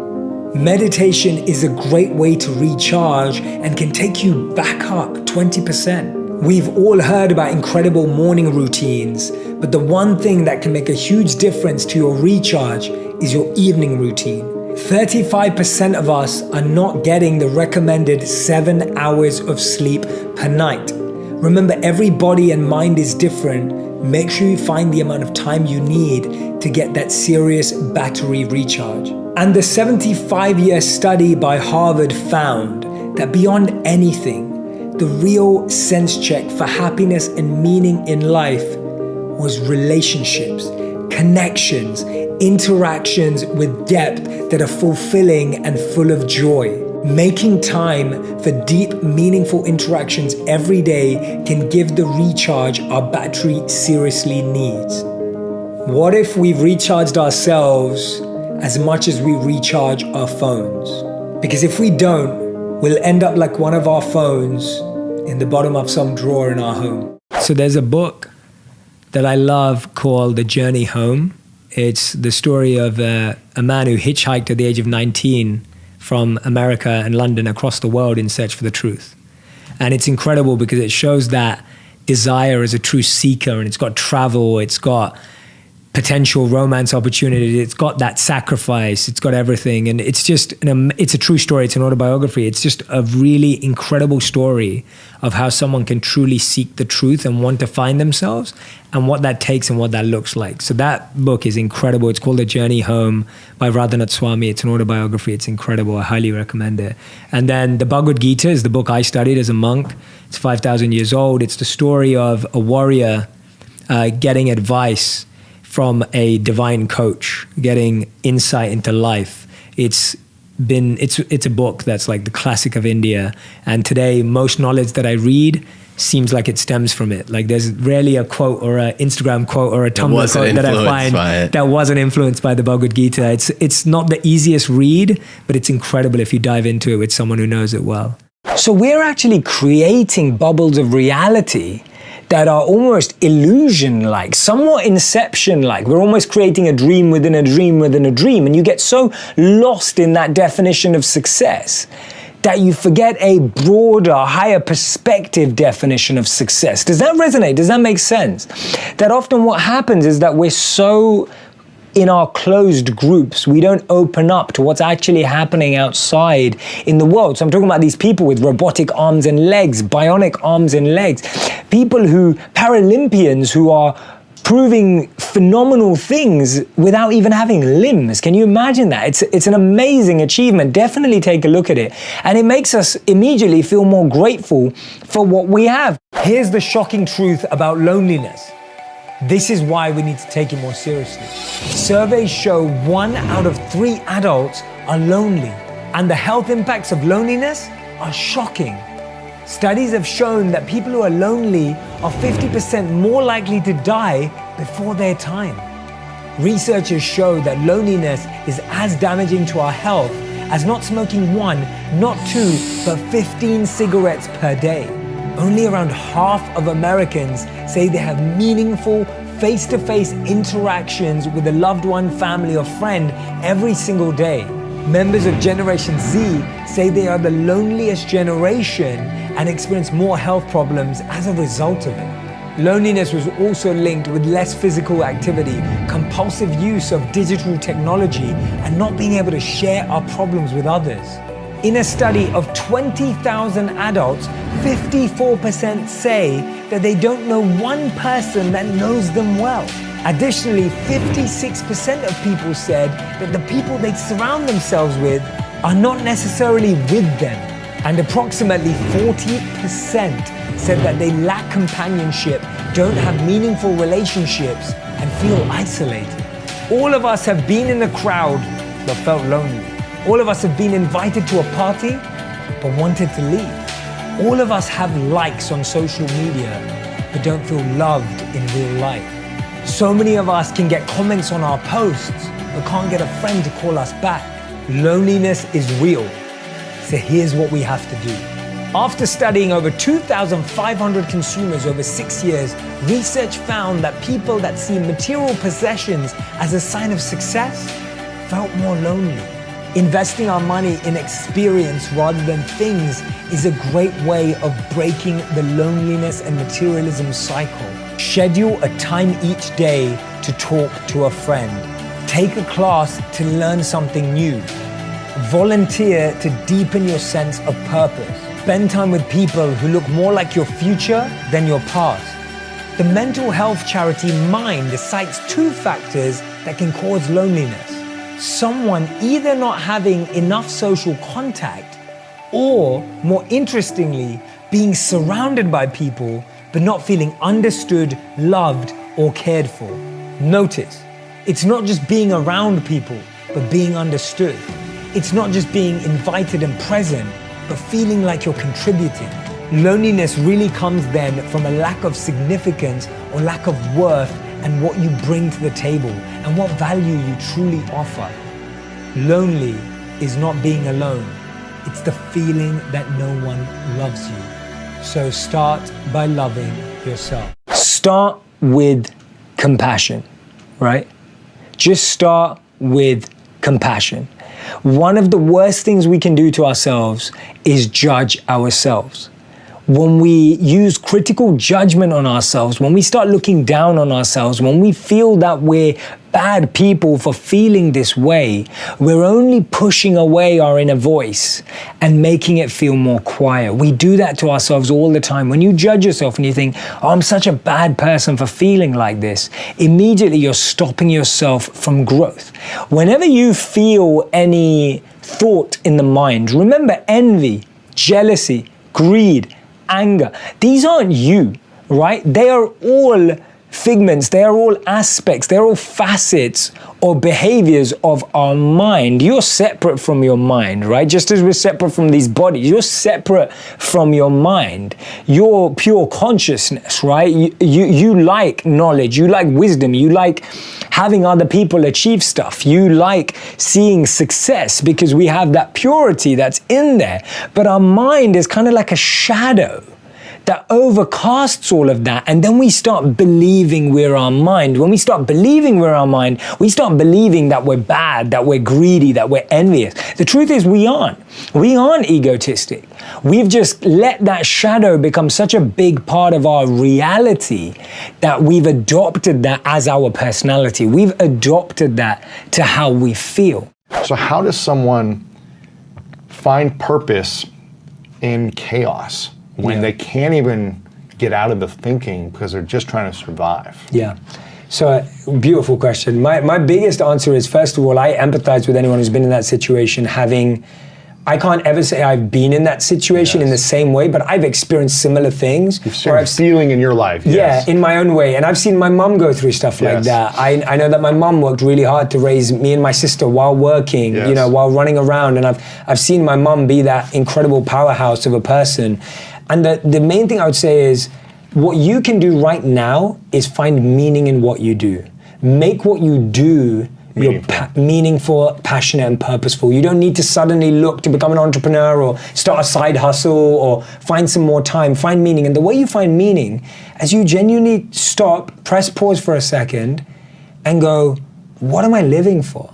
Meditation is a great way to recharge and can take you back up 20%. We've all heard about incredible morning routines, but the one thing that can make a huge difference to your recharge is your evening routine. 35% of us are not getting the recommended 7 hours of sleep per night. Remember, every body and mind is different. Make sure you find the amount of time you need to get that serious battery recharge. And the 75-year study by Harvard found that beyond anything, the real sense check for happiness and meaning in life was relationships, connections, interactions with depth that are fulfilling and full of joy. Making time for deep, meaningful interactions every day can give the recharge our battery seriously needs. What if we've recharged ourselves as much as we recharge our phones? Because if we don't, we'll end up like one of our phones in the bottom of some drawer in our home. So there's a book that I love called The Journey Home. It's the story of a man who hitchhiked at the age of 19 from America and London across the world in search for the truth. And it's incredible because it shows that desire as a true seeker, and it's got travel, it's got potential romance opportunity, it's got that sacrifice, it's got everything. And it's just, it's a true story, it's an autobiography. It's just a really incredible story of how someone can truly seek the truth and want to find themselves, and what that takes and what that looks like. So that book is incredible. It's called The Journey Home by Radhanath Swami. It's an autobiography. It's incredible. I highly recommend it. And then the Bhagavad Gita is the book I studied as a monk. It's 5,000 years old. It's the story of a warrior getting advice from a divine coach, getting insight into life. It's it's a book that's like the classic of India. And today, most knowledge that I read seems like it stems from it. Like there's rarely a quote or an Instagram quote or a Tumblr quote that I find that wasn't influenced by the Bhagavad Gita. It's not the easiest read, but it's incredible if you dive into it with someone who knows it well. So we're actually creating bubbles of reality that are almost illusion-like, somewhat inception-like. We're almost creating a dream within a dream within a dream, and you get so lost in that definition of success that you forget a broader, higher perspective definition of success. Does that resonate? Does that make sense? That often what happens is that we're so in our closed groups, we don't open up to what's actually happening outside in the world. So I'm talking about these people with robotic arms and legs, bionic arms and legs, Paralympians who are proving phenomenal things without even having limbs. Can you imagine that? It's an amazing achievement. Definitely take a look at it. And it makes us immediately feel more grateful for what we have. Here's the shocking truth about loneliness. This is why we need to take it more seriously. Surveys show 1 out of 3 adults are lonely, and the health impacts of loneliness are shocking. Studies have shown that people who are lonely are 50% more likely to die before their time. Researchers show that loneliness is as damaging to our health as not smoking 1, not 2, but 15 cigarettes per day. Only around half of Americans say they have meaningful face-to-face interactions with a loved one, family, or friend every single day. Members of Generation Z say they are the loneliest generation and experience more health problems as a result of it. Loneliness was also linked with less physical activity, compulsive use of digital technology, and not being able to share our problems with others. In a study of 20,000 adults, 54% say that they don't know one person that knows them well. Additionally, 56% of people said that the people they surround themselves with are not necessarily with them. And approximately 40% said that they lack companionship, don't have meaningful relationships, and feel isolated. All of us have been in a crowd but felt lonely. All of us have been invited to a party but wanted to leave. All of us have likes on social media but don't feel loved in real life. So many of us can get comments on our posts but can't get a friend to call us back. Loneliness is real. So here's what we have to do. After studying over 2,500 consumers over 6 years, research found that people that see material possessions as a sign of success felt more lonely. Investing our money in experience rather than things is a great way of breaking the loneliness and materialism cycle. Schedule a time each day to talk to a friend. Take a class to learn something new. Volunteer to deepen your sense of purpose. Spend time with people who look more like your future than your past. The mental health charity Mind cites 2 factors that can cause loneliness. Someone either not having enough social contact or, more interestingly, being surrounded by people but not feeling understood, loved, or cared for. Notice, it's not just being around people, but being understood. It's not just being invited and present, but feeling like you're contributing. Loneliness really comes then from a lack of significance or lack of worth and what you bring to the table and what value you truly offer. Lonely is not being alone. It's the feeling that no one loves you. So start by loving yourself. Start with compassion, right? Just start with compassion. One of the worst things we can do to ourselves is judge ourselves. When we use critical judgment on ourselves, when we start looking down on ourselves, when we feel that we're bad people for feeling this way, we're only pushing away our inner voice and making it feel more quiet. We do that to ourselves all the time. When you judge yourself and you think, oh, I'm such a bad person for feeling like this, immediately you're stopping yourself from growth. Whenever you feel any thought in the mind, remember envy, jealousy, greed, anger. These aren't you, right? They are all figments, they are all aspects, they're all facets or behaviors of our mind. You're separate from your mind, right? Just as we're separate from these bodies, you're separate from your mind. You're pure consciousness, right? You like knowledge, you like wisdom, you like having other people achieve stuff. You like seeing success because we have that purity that's in there. But our mind is kind of like a shadow that overcasts all of that, and then we start believing we're our mind. When we start believing we're our mind, we start believing that we're bad, that we're greedy, that we're envious. The truth is we aren't. We aren't egotistic. We've just let that shadow become such a big part of our reality that we've adopted that as our personality. We've adopted that to how we feel. So how does someone find purpose in chaos when they can't even get out of the thinking because they're just trying to survive? Yeah. So, beautiful question. My biggest answer is, first of all, I empathize with anyone who's been in that situation, I can't ever say I've been in that situation in the same way, but I've experienced similar things. You've seen feeling in your life. Yeah, in my own way. And I've seen my mum go through stuff like that. I know that my mum worked really hard to raise me and my sister while working, you know, while running around. And I've seen my mum be that incredible powerhouse of a person. And the main thing I would say is, what you can do right now is find meaning in what you do. Make what you do meaningful, passionate, and purposeful. You don't need to suddenly look to become an entrepreneur or start a side hustle or find some more time. Find meaning. And the way you find meaning, as you genuinely stop, press pause for a second, and go, what am I living for?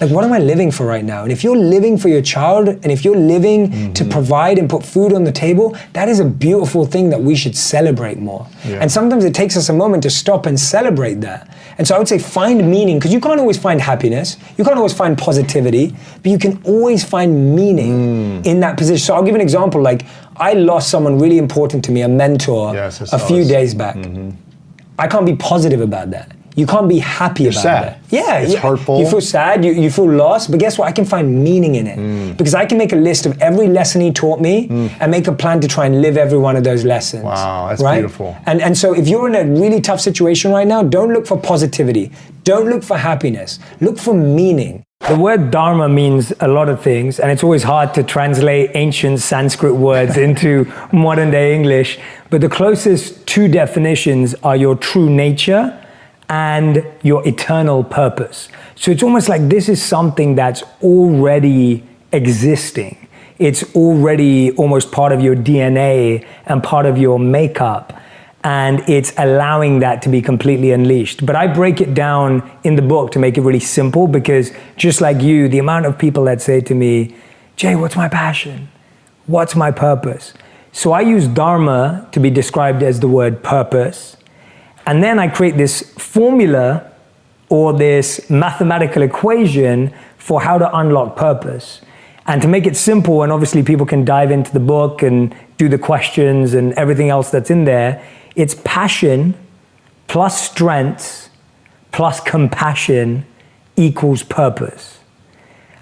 Like, what am I living for right now? And if you're living for your child, and if you're living to provide and put food on the table, that is a beautiful thing that we should celebrate more. And sometimes it takes us a moment to stop and celebrate that. And so I would say find meaning, because you can't always find happiness, you can't always find positivity, but you can always find meaning in that position. So I'll give an example. Like, I lost someone really important to me, a mentor, a few days back. I can't be positive about that. You can't be happy about that. Yeah, it's hurtful. You feel sad, you feel lost, but guess what? I can find meaning in it. Because I can make a list of every lesson he taught me and make a plan to try and live every one of those lessons. Wow, that's beautiful. And so if you're in a really tough situation right now, don't look for positivity. Don't look for happiness. Look for meaning. The word dharma means a lot of things, and it's always hard to translate ancient Sanskrit words into modern day English, but the closest two definitions are your true nature and your eternal purpose. So it's almost like this is something that's already existing. It's already almost part of your DNA and part of your makeup, and it's allowing that to be completely unleashed. But I break it down in the book to make it really simple, because just like you, the amount of people that say to me, Jay, what's my passion? What's my purpose? So I use dharma to be described as the word purpose. And then I create this formula or this mathematical equation for how to unlock purpose. And to make it simple, and obviously people can dive into the book and do the questions and everything else that's in there, it's passion plus strengths plus compassion equals purpose.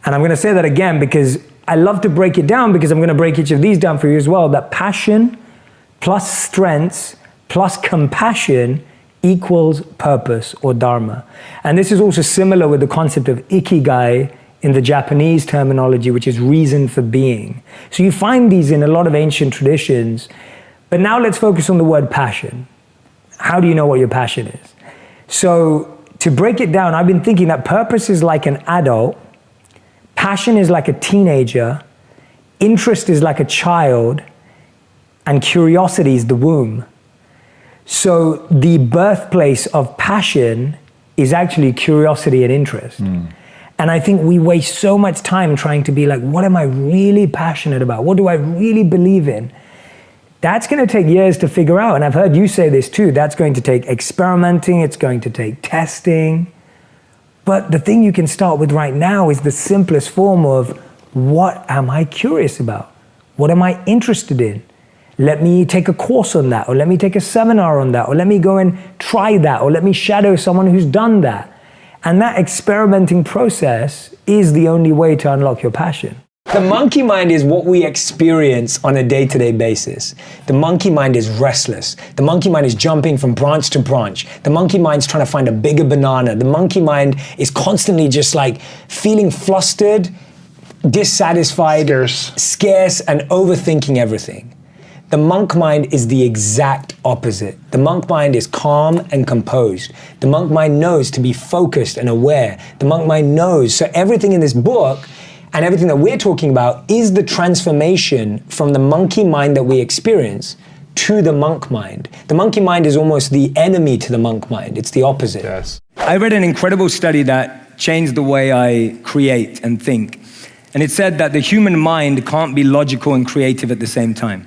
And I'm going to say that again because I love to break it down, because I'm going to break each of these down for you as well, that passion plus strengths plus compassion equals purpose or dharma. And this is also similar with the concept of ikigai in the Japanese terminology, which is reason for being. So you find these in a lot of ancient traditions. But now let's focus on the word passion. How do you know what your passion is? So to break it down, I've been thinking that purpose is like an adult, passion is like a teenager, interest is like a child, and curiosity is the womb. So the birthplace of passion is actually curiosity and interest. And I think we waste so much time trying to be like, what am I really passionate about? What do I really believe in? That's going to take years to figure out. And I've heard you say this too. That's going to take experimenting. It's going to take testing. But the thing you can start with right now is the simplest form of, what am I curious about? What am I interested in? Let me take a course on that, or let me take a seminar on that, or let me go and try that, or let me shadow someone who's done that. And that experimenting process is the only way to unlock your passion. The monkey mind is what we experience on a day-to-day basis. The monkey mind is restless. The monkey mind is jumping from branch to branch. The monkey mind's trying to find a bigger banana. The monkey mind is constantly just like feeling flustered, dissatisfied, scarce, and overthinking everything. The monk mind is the exact opposite. The monk mind is calm and composed. The monk mind knows to be focused and aware. The monk mind knows. So everything in this book and everything that we're talking about is the transformation from the monkey mind that we experience to the monk mind. The monkey mind is almost the enemy to the monk mind. It's the opposite. Yes. I read an incredible study that changed the way I create and think. And it said that the human mind can't be logical and creative at the same time.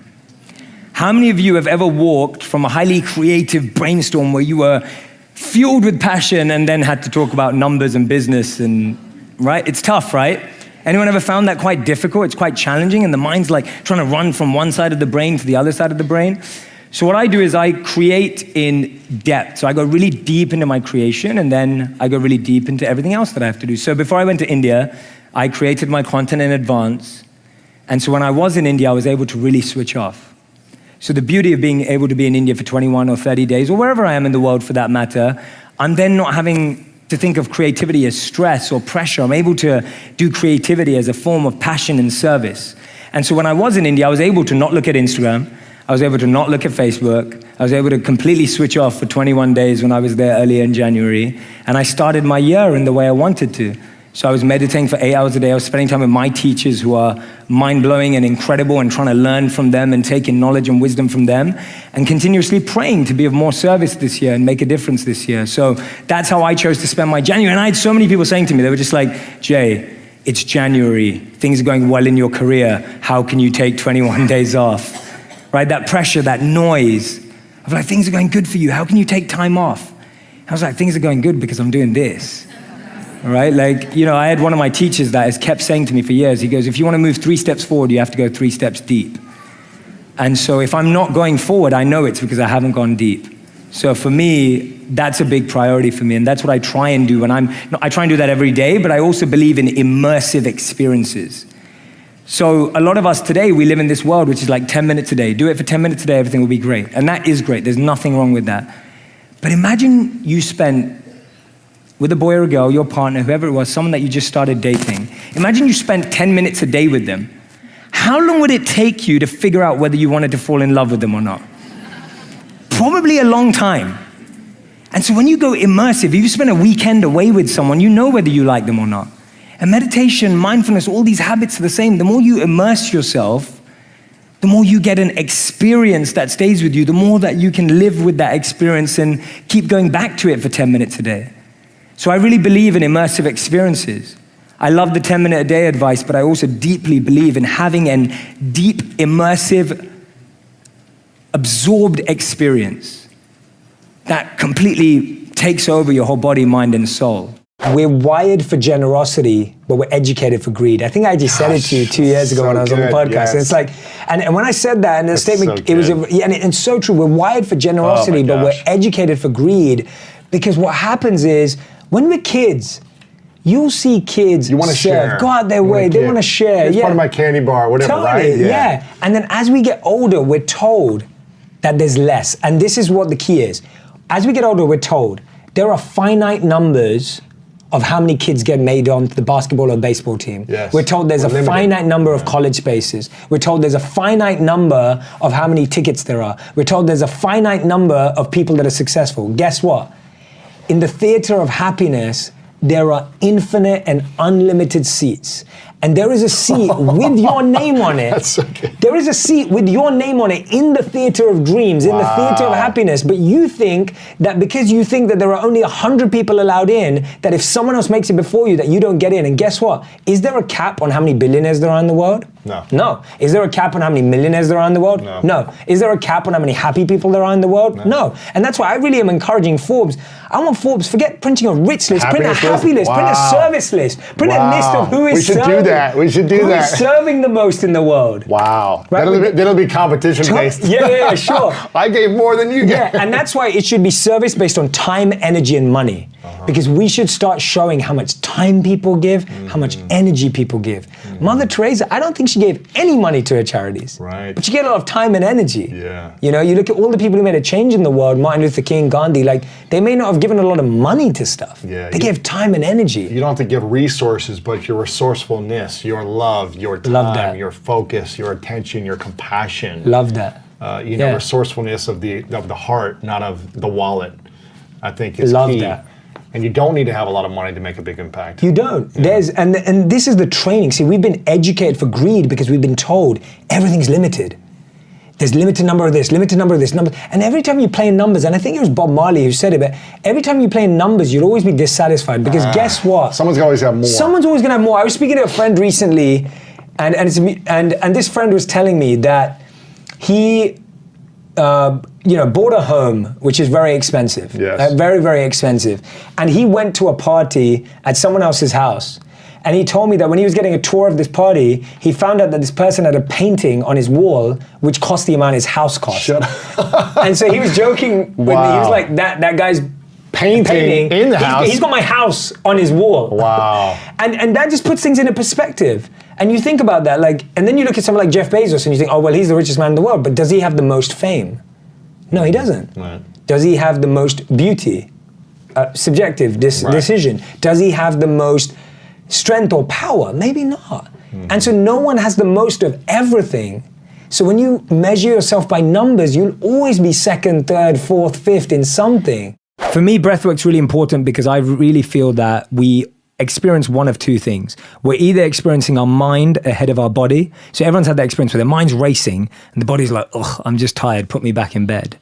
How many of you have ever walked from a highly creative brainstorm where you were fueled with passion and then had to talk about numbers and business and, right? It's tough, right? Anyone ever found that quite difficult? It's quite challenging, and the mind's like trying to run from one side of the brain to the other side of the brain. So what I do is I create in depth. So I go really deep into my creation, and then I go really deep into everything else that I have to do. So before I went to India, I created my content in advance. And so when I was in India, I was able to really switch off. So the beauty of being able to be in India for 21 or 30 days, or wherever I am in the world for that matter, I'm then not having to think of creativity as stress or pressure. I'm able to do creativity as a form of passion and service. And so when I was in India, I was able to not look at Instagram. I was able to not look at Facebook. I was able to completely switch off for 21 days when I was there earlier in January. And I started my year in the way I wanted to. So I was meditating for 8 hours a day. I was spending time with my teachers who are mind-blowing and incredible and trying to learn from them and take in knowledge and wisdom from them, and continuously praying to be of more service this year and make a difference this year. So that's how I chose to spend my January. And I had so many people saying to me, they were just like, Jay, it's January. Things are going well in your career. How can you take 21 days off? Right? That pressure, that noise of like, things are going good for you. How can you take time off? I was like, things are going good because I'm doing this. Right? Like, you know, I had one of my teachers that has kept saying to me for years, he goes, if you want to move 3 steps forward, you have to go 3 steps deep. And so if I'm not going forward, I know it's because I haven't gone deep. So for me, that's a big priority for me. And that's what I try and do when I try and do that every day, but I also believe in immersive experiences. So a lot of us today, we live in this world, which is like 10 minutes a day. Do it for 10 minutes a day, everything will be great. And that is great. There's nothing wrong with that. But imagine you spent with a boy or a girl, your partner, whoever it was, someone that you just started dating. Imagine you spent 10 minutes a day with them. How long would it take you to figure out whether you wanted to fall in love with them or not? Probably a long time. And so when you go immersive, if you spend a weekend away with someone, you know whether you like them or not. And meditation, mindfulness, all these habits are the same. The more you immerse yourself, the more you get an experience that stays with you, the more that you can live with that experience and keep going back to it for 10 minutes a day. So I really believe in immersive experiences. I love the 10-minute-a-day advice, but I also deeply believe in having a deep, immersive, absorbed experience that completely takes over your whole body, mind, and soul. We're wired for generosity, but we're educated for greed. I think I just said it to you 2 years ago when I was on the podcast. Yes. And it's like, and when I said that in the statement, it was, and it's so true. We're wired for generosity, but we're educated for greed, because what happens is, when we're kids, you'll see kids you want to share. Go out their way, they want to share. It's part of my candy bar, whatever, totally, right? Yeah. And then as we get older, we're told that there's less. And this is what the key is. As we get older, we're told there are finite numbers of how many kids get made onto the basketball or baseball team. Yes. We're told there's a finite number of college spaces. We're told there's a finite number of how many tickets there are. We're told there's a finite number of people that are successful. Guess what? In the theater of happiness, there are infinite and unlimited seats. And there is a seat with your name on it. That's so good. There is a seat with your name on it in the theater of dreams, in the theater of happiness. But you think that because you think that there are only 100 people allowed in, that if someone else makes it before you, that you don't get in. And guess what? Is there a cap on how many billionaires there are in the world? No. No. Is there a cap on how many millionaires there are in the world? No. No. Is there a cap on how many happy people there are in the world? No. And that's why I really am encouraging Forbes. I want Forbes, forget printing a rich list, print a happy list, print a service list, print a list of who is serving. We should do that. We should do that. Who is serving the most in the world? Wow. Right? That'll be competition based. Yeah, sure. I gave more than you gave. Yeah, and that's why it should be service based on time, energy, and money. Because we should start showing how much time people give, how much energy people give. Mother Teresa, I don't think she gave any money to her charities. Right. But she gave a lot of time and energy. Yeah. You know, you look at all the people who made a change in the world, Martin Luther King, Gandhi, like, they may not have given a lot of money to stuff. Yeah, they gave time and energy. You don't have to give resources, but your resourcefulness, your love, your time, your focus, your attention, your compassion. Love that. Resourcefulness of the heart, not of the wallet, I think is Love key. that. And you don't need to have a lot of money to make a big impact. You don't. And this is the training. See, we've been educated for greed because we've been told everything's limited. There's limited number of this, limited number of this, number. And every time you play in numbers, and I think it was Bob Marley who said it, but every time you play in numbers, you'll always be dissatisfied because guess what? Someone's always have more. Someone's always gonna have more. I was speaking to a friend recently, and this friend was telling me that he bought a home, which is very expensive. Yes. Very, very expensive. And he went to a party at someone else's house. And he told me that when he was getting a tour of this party, he found out that this person had a painting on his wall, which cost the amount his house cost. Shut up. And so he was joking with me. He was like, that guy's painting in the house. He's got my house on his wall. Wow. And that just puts things into perspective. And you think about that, like, and then you look at someone like Jeff Bezos and you think, oh, well, he's the richest man in the world, but does he have the most fame? No, he doesn't. Right. Does he have the most beauty? Subjective decision. Does he have the most strength or power? Maybe not. And so no one has the most of everything. So when you measure yourself by numbers, you'll always be second, third, fourth, fifth in something. For me, breathwork's really important because I really feel that we experience one of two things. We're either experiencing our mind ahead of our body. So everyone's had that experience where their mind's racing and the body's like, ugh, I'm just tired, put me back in bed.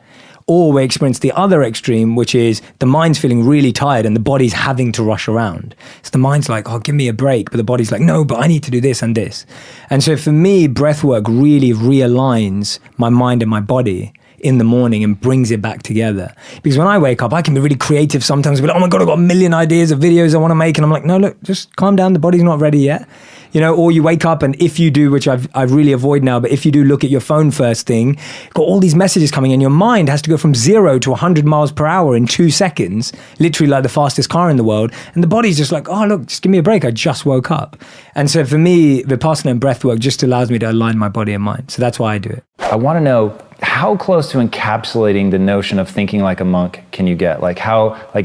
Or we experience the other extreme, which is the mind's feeling really tired and the body's having to rush around. So the mind's like, oh, give me a break. But the body's like, no, but I need to do this and this. And so for me, breathwork really realigns my mind and my body in the morning and brings it back together. Because when I wake up, I can be really creative sometimes. Be like, oh my God, I've got a million ideas of videos I want to make. And I'm like, no, look, just calm down. The body's not ready yet. You know, or you wake up and if you do, which I really avoid now, but if you do look at your phone first thing, got all these messages coming in, your mind has to go from 0 to 100 miles per hour in 2 seconds, literally like the fastest car in the world. And the body's just like, oh, look, just give me a break. I just woke up. And so for me, Vipassana and breathwork just allows me to align my body and mind. So that's why I do it. I want to know, how close to encapsulating the notion of thinking like a monk can you get? Like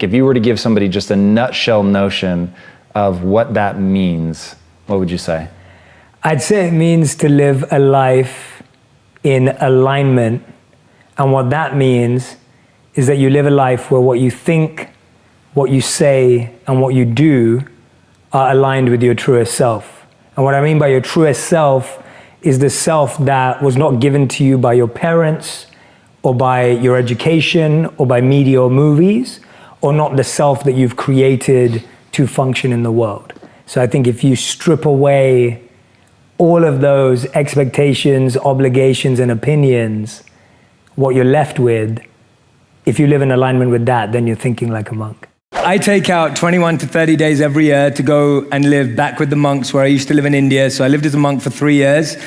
if you were to give somebody just a nutshell notion of what that means, what would you say? I'd say it means to live a life in alignment. And what that means is that you live a life where what you think, what you say, and what you do are aligned with your truest self. And what I mean by your truest self is the self that was not given to you by your parents or by your education or by media or movies, or not the self that you've created to function in the world. So I think if you strip away all of those expectations, obligations, and opinions, what you're left with, if you live in alignment with that, then you're thinking like a monk. I take out 21 to 30 days every year to go and live back with the monks where I used to live in India. So I lived as a monk for 3 years.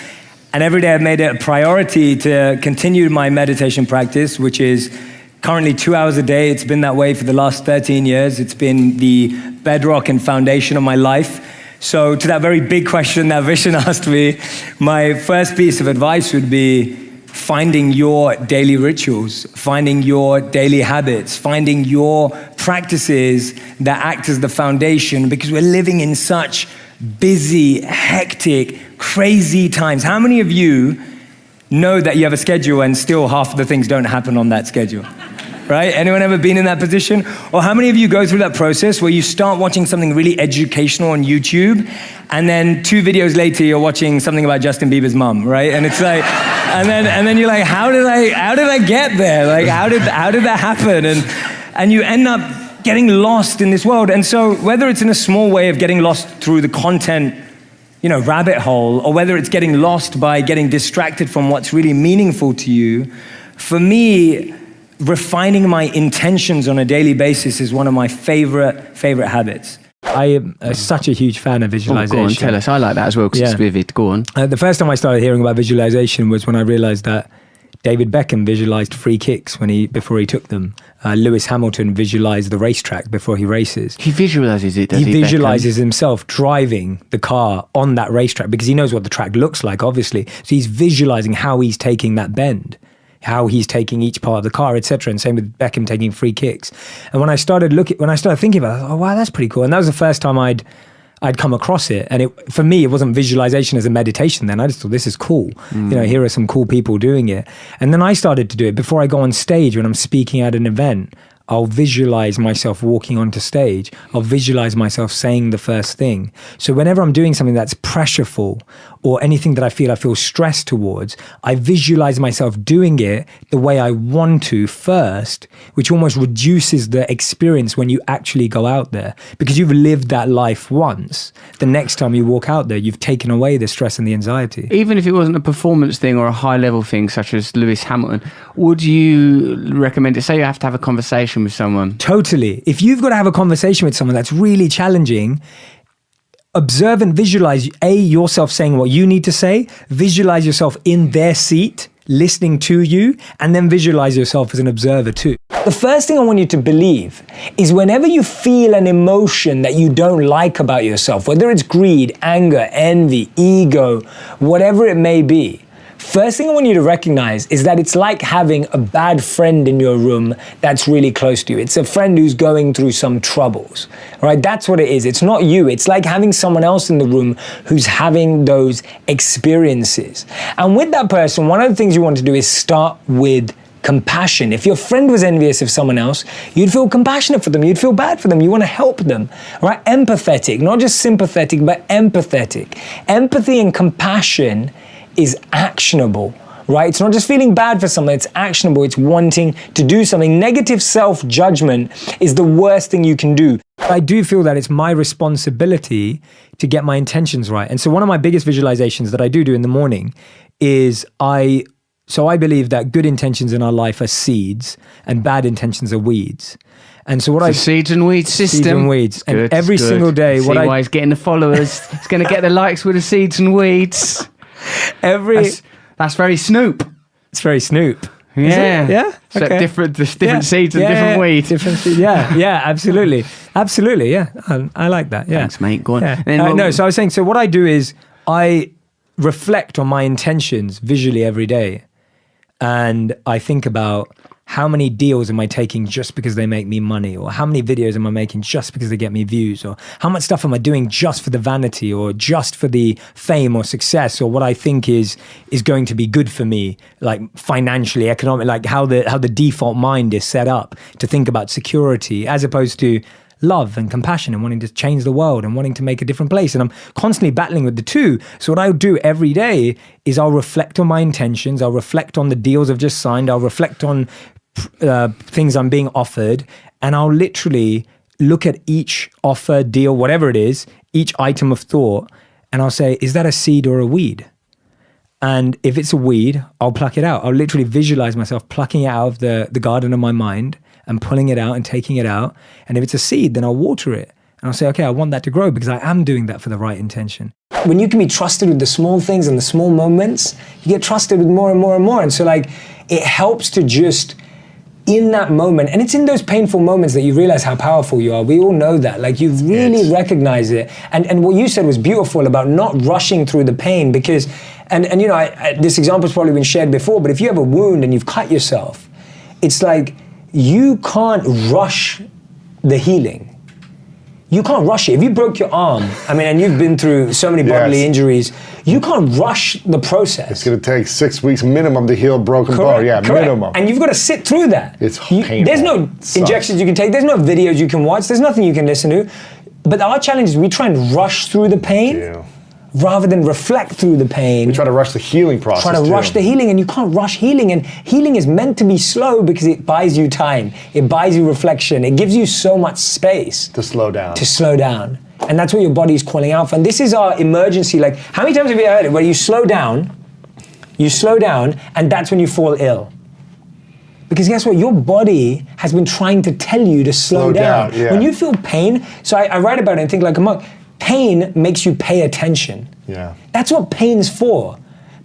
And every day I've made it a priority to continue my meditation practice, which is currently 2 hours a day. It's been that way for the last 13 years. It's been the bedrock and foundation of my life. So to that very big question that Vishen asked me, my first piece of advice would be finding your daily rituals, finding your daily habits, finding your practices that act as the foundation, because we're living in such busy, hectic, crazy times. How many of you know that you have a schedule and still half of the things don't happen on that schedule? Right? Anyone ever been in that position? Or how many of you go through that process where you start watching something really educational on YouTube and then 2 videos later you're watching something about Justin Bieber's mum, right? And it's like, and then you're like, how did I get there? Like, how did that happen? And you end up getting lost in this world. And so whether it's in a small way of getting lost through the content, rabbit hole, or whether it's getting lost by getting distracted from what's really meaningful to you, for me, refining my intentions on a daily basis is one of my favorite habits. I am such a huge fan of visualization. Go on, tell us. I like that as well because it's vivid. Go on. The first time I started hearing about visualization was when I realized that David Beckham visualized free kicks before he took them. Lewis Hamilton visualized the racetrack before he races. He visualizes it, does he? He visualizes himself driving the car on that racetrack because he knows what the track looks like, obviously. So he's visualizing how he's taking that bend, how he's taking each part of the car, etc. And same with Beckham taking free kicks. And when I started thinking about it, I thought, oh wow, that's pretty cool. And that was the first time I'd come across it. And for me, it wasn't visualization as a meditation then. I just thought, this is cool. Here are some cool people doing it. And then I started to do it before I go on stage when I'm speaking at an event. I'll visualize myself walking onto stage. I'll visualize myself saying the first thing. So whenever I'm doing something that's pressureful or anything that I feel stressed towards, I visualize myself doing it the way I want to first, which almost reduces the experience when you actually go out there. Because you've lived that life once. The next time you walk out there, you've taken away the stress and the anxiety. Even if it wasn't a performance thing or a high level thing, such as Lewis Hamilton, would you recommend it? Say you have to have a conversation with someone. Totally. If you've got to have a conversation with someone that's really challenging, observe and visualize yourself saying what you need to say, visualize yourself in their seat, listening to you, and then visualize yourself as an observer too. The first thing I want you to believe is whenever you feel an emotion that you don't like about yourself, whether it's greed, anger, envy, ego, whatever it may be, first thing I want you to recognize is that it's like having a bad friend in your room that's really close to you. It's a friend who's going through some troubles, right? That's what it is. It's not you. It's like having someone else in the room who's having those experiences. And with that person, one of the things you want to do is start with compassion. If your friend was envious of someone else, you'd feel compassionate for them. You'd feel bad for them. You want to help them, right? Empathetic, not just sympathetic, but empathetic. Empathy and compassion is actionable, right? It's not just feeling bad for someone, it's actionable, it's wanting to do something. Negative self-judgment is the worst thing you can do. I do feel that it's my responsibility to get my intentions right. And so one of my biggest visualizations that I do in the morning is I believe that good intentions in our life are seeds and bad intentions are weeds. And so seeds and weeds system. Seeds and weeds. Good, and every single day, why he's getting the followers. He's going to get the likes with the seeds and weeds. That's very Snoop. It's very Snoop. Yeah. Yeah. So Okay. different seeds and different weeds. Different seeds. Yeah, absolutely. Absolutely. Yeah. I like that. Yeah. Thanks, mate. Go on. Yeah. So I was saying, so what I do is I reflect on my intentions visually every day. And I think about how many deals am I taking just because they make me money? Or how many videos am I making just because they get me views? Or how much stuff am I doing just for the vanity or just for the fame or success or what I think is going to be good for me, like financially, economically, like how the default mind is set up to think about security as opposed to love and compassion and wanting to change the world and wanting to make a different place. And I'm constantly battling with the two. So what I'll do every day is I'll reflect on my intentions. I'll reflect on the deals I've just signed. I'll reflect on things I'm being offered. And I'll literally look at each offer, deal, whatever it is, each item of thought. And I'll say, is that a seed or a weed? And if it's a weed, I'll pluck it out. I'll literally visualize myself plucking it out of the garden of my mind and pulling it out and taking it out. And if it's a seed, then I'll water it. And I'll say, okay, I want that to grow because I am doing that for the right intention. When you can be trusted with the small things and the small moments, you get trusted with more and more and more. And so like, it helps to just, in that moment, and it's in those painful moments that you realize how powerful you are. We all know that. Like you really recognize it. And what you said was beautiful about not rushing through the pain because, and you know, this example's probably been shared before, but if you have a wound and you've cut yourself, it's like, you can't rush the healing. You can't rush it. If you broke your arm, I mean, and you've been through so many bodily injuries, you can't rush the process. It's going to take 6 weeks minimum to heal a broken bone. Yeah, minimum. And you've got to sit through that. It's painful. There's no injections you can take. There's no videos you can watch. There's nothing you can listen to. But our challenge is we try and rush through the pain rather than reflect through the pain. We try to rush the healing process. Rush the healing, and you can't rush healing. And healing is meant to be slow because it buys you time. It buys you reflection. It gives you so much space. To slow down. And that's what your body's calling out for. And this is our emergency. Like, how many times have you heard it where you slow down, and that's when you fall ill? Because guess what? Your body has been trying to tell you to slow down. Yeah. When you feel pain, so I write about it and think like a monk, pain makes you pay attention. Yeah. That's what pain's for.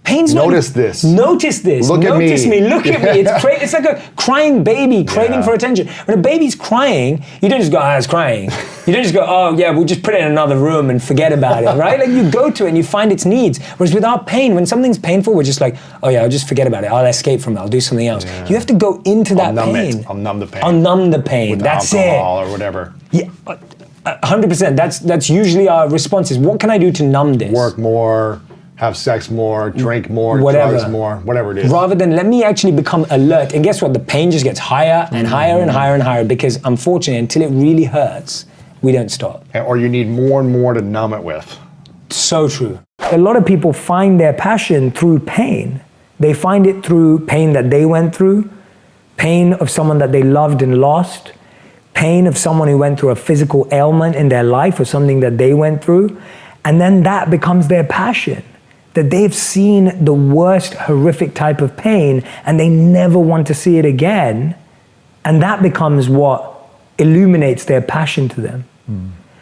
Pain's Notice this. Notice this. Look at me. Notice me. Look at me. It's like a crying baby craving for attention. When a baby's crying, you don't just go, it's crying. You don't just go, oh yeah, we'll just put it in another room and forget about it, right? Like you go to it and you find its needs. Whereas without pain, when something's painful, we're just like, oh yeah, I'll just forget about it. I'll escape from it. I'll do something else. Yeah. You have to go into that pain. I'll numb the pain. I'll numb the pain. With That's alcohol or whatever. Yeah. 100%. That's usually our response is, what can I do to numb this? Work more, have sex more, drink more, drugs more, whatever it is. Rather than let me actually become alert. And guess what? The pain just gets higher and higher and higher and higher because unfortunately, until it really hurts, we don't stop. Or you need more and more to numb it with. So true. A lot of people find their passion through pain. They find it through pain that they went through, pain of someone that they loved and lost, pain of someone who went through a physical ailment in their life or something that they went through. And then that becomes their passion. That they've seen the worst horrific type of pain and they never want to see it again. And that becomes what illuminates their passion to them.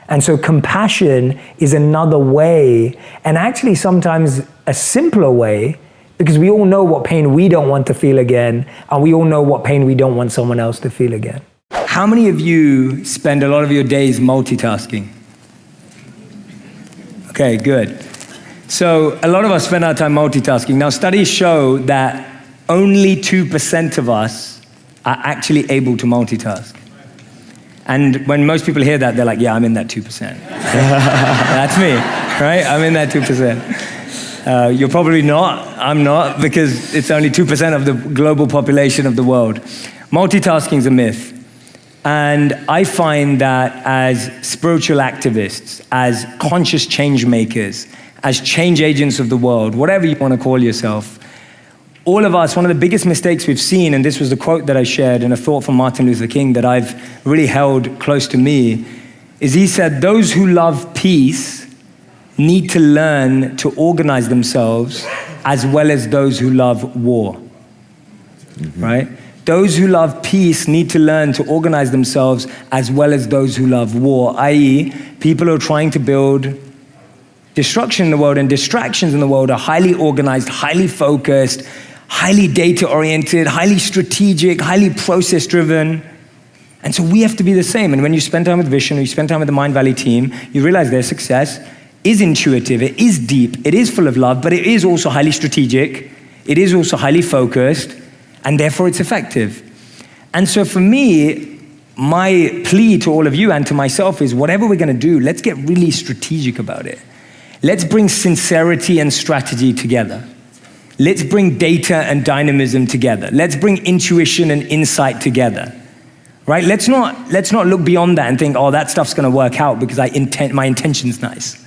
And so compassion is another way, and actually sometimes a simpler way, because we all know what pain we don't want to feel again, and we all know what pain we don't want someone else to feel again. How many of you spend a lot of your days multitasking? Okay, good. So a lot of us spend our time multitasking. Now studies show that only 2% of us are actually able to multitask. And when most people hear that, they're like, yeah, I'm in that 2%. That's me, right? I'm in that 2%. You're probably not, I'm not, because it's only 2% of the global population of the world. Multitasking is a myth. And I find that as spiritual activists, as conscious change makers, as change agents of the world, whatever you want to call yourself, all of us, one of the biggest mistakes we've seen, and this was the quote that I shared and a thought from Martin Luther King that I've really held close to me, is he said, those who love peace need to learn to organize themselves as well as those who love war, right? Those who love peace need to learn to organize themselves as well as those who love war, i.e., people who are trying to build destruction in the world and distractions in the world are highly organized, highly focused, highly data-oriented, highly strategic, highly process-driven. And so we have to be the same. And when you spend time with Vision, or you spend time with the Mind Valley team, you realize their success is intuitive, it is deep, it is full of love, but it is also highly strategic, it is also highly focused, and therefore it's effective. And so for me, my plea to all of you and to myself is whatever we're gonna do, let's get really strategic about it. Let's bring sincerity and strategy together. Let's bring data and dynamism together. Let's bring intuition and insight together, right? Let's not look beyond that and think, oh, that stuff's gonna work out because my intention's nice,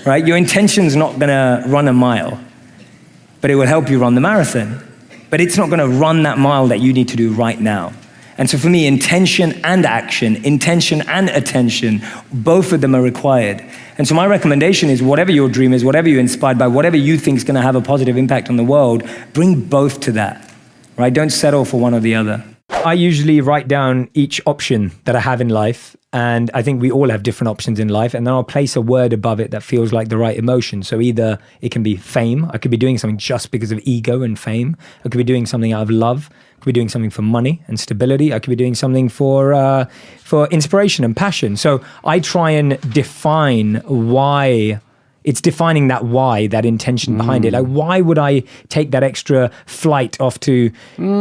right? Your intention's not gonna run a mile, but it will help you run the marathon. But it's not gonna run that mile that you need to do right now. And so for me, intention and action, intention and attention, both of them are required. And so my recommendation is whatever your dream is, whatever you're inspired by, whatever you think is going to have a positive impact on the world, bring both to that, right? Don't settle for one or the other. I usually write down each option that I have in life. And I think we all have different options in life. And then I'll place a word above it that feels like the right emotion. So either it can be fame. I could be doing something just because of ego and fame. I could be doing something out of love. I could be doing something for money and stability. I could be doing something for inspiration and passion. So I try and define why. It's defining that why, that intention behind it. Like, why would I take that extra flight off to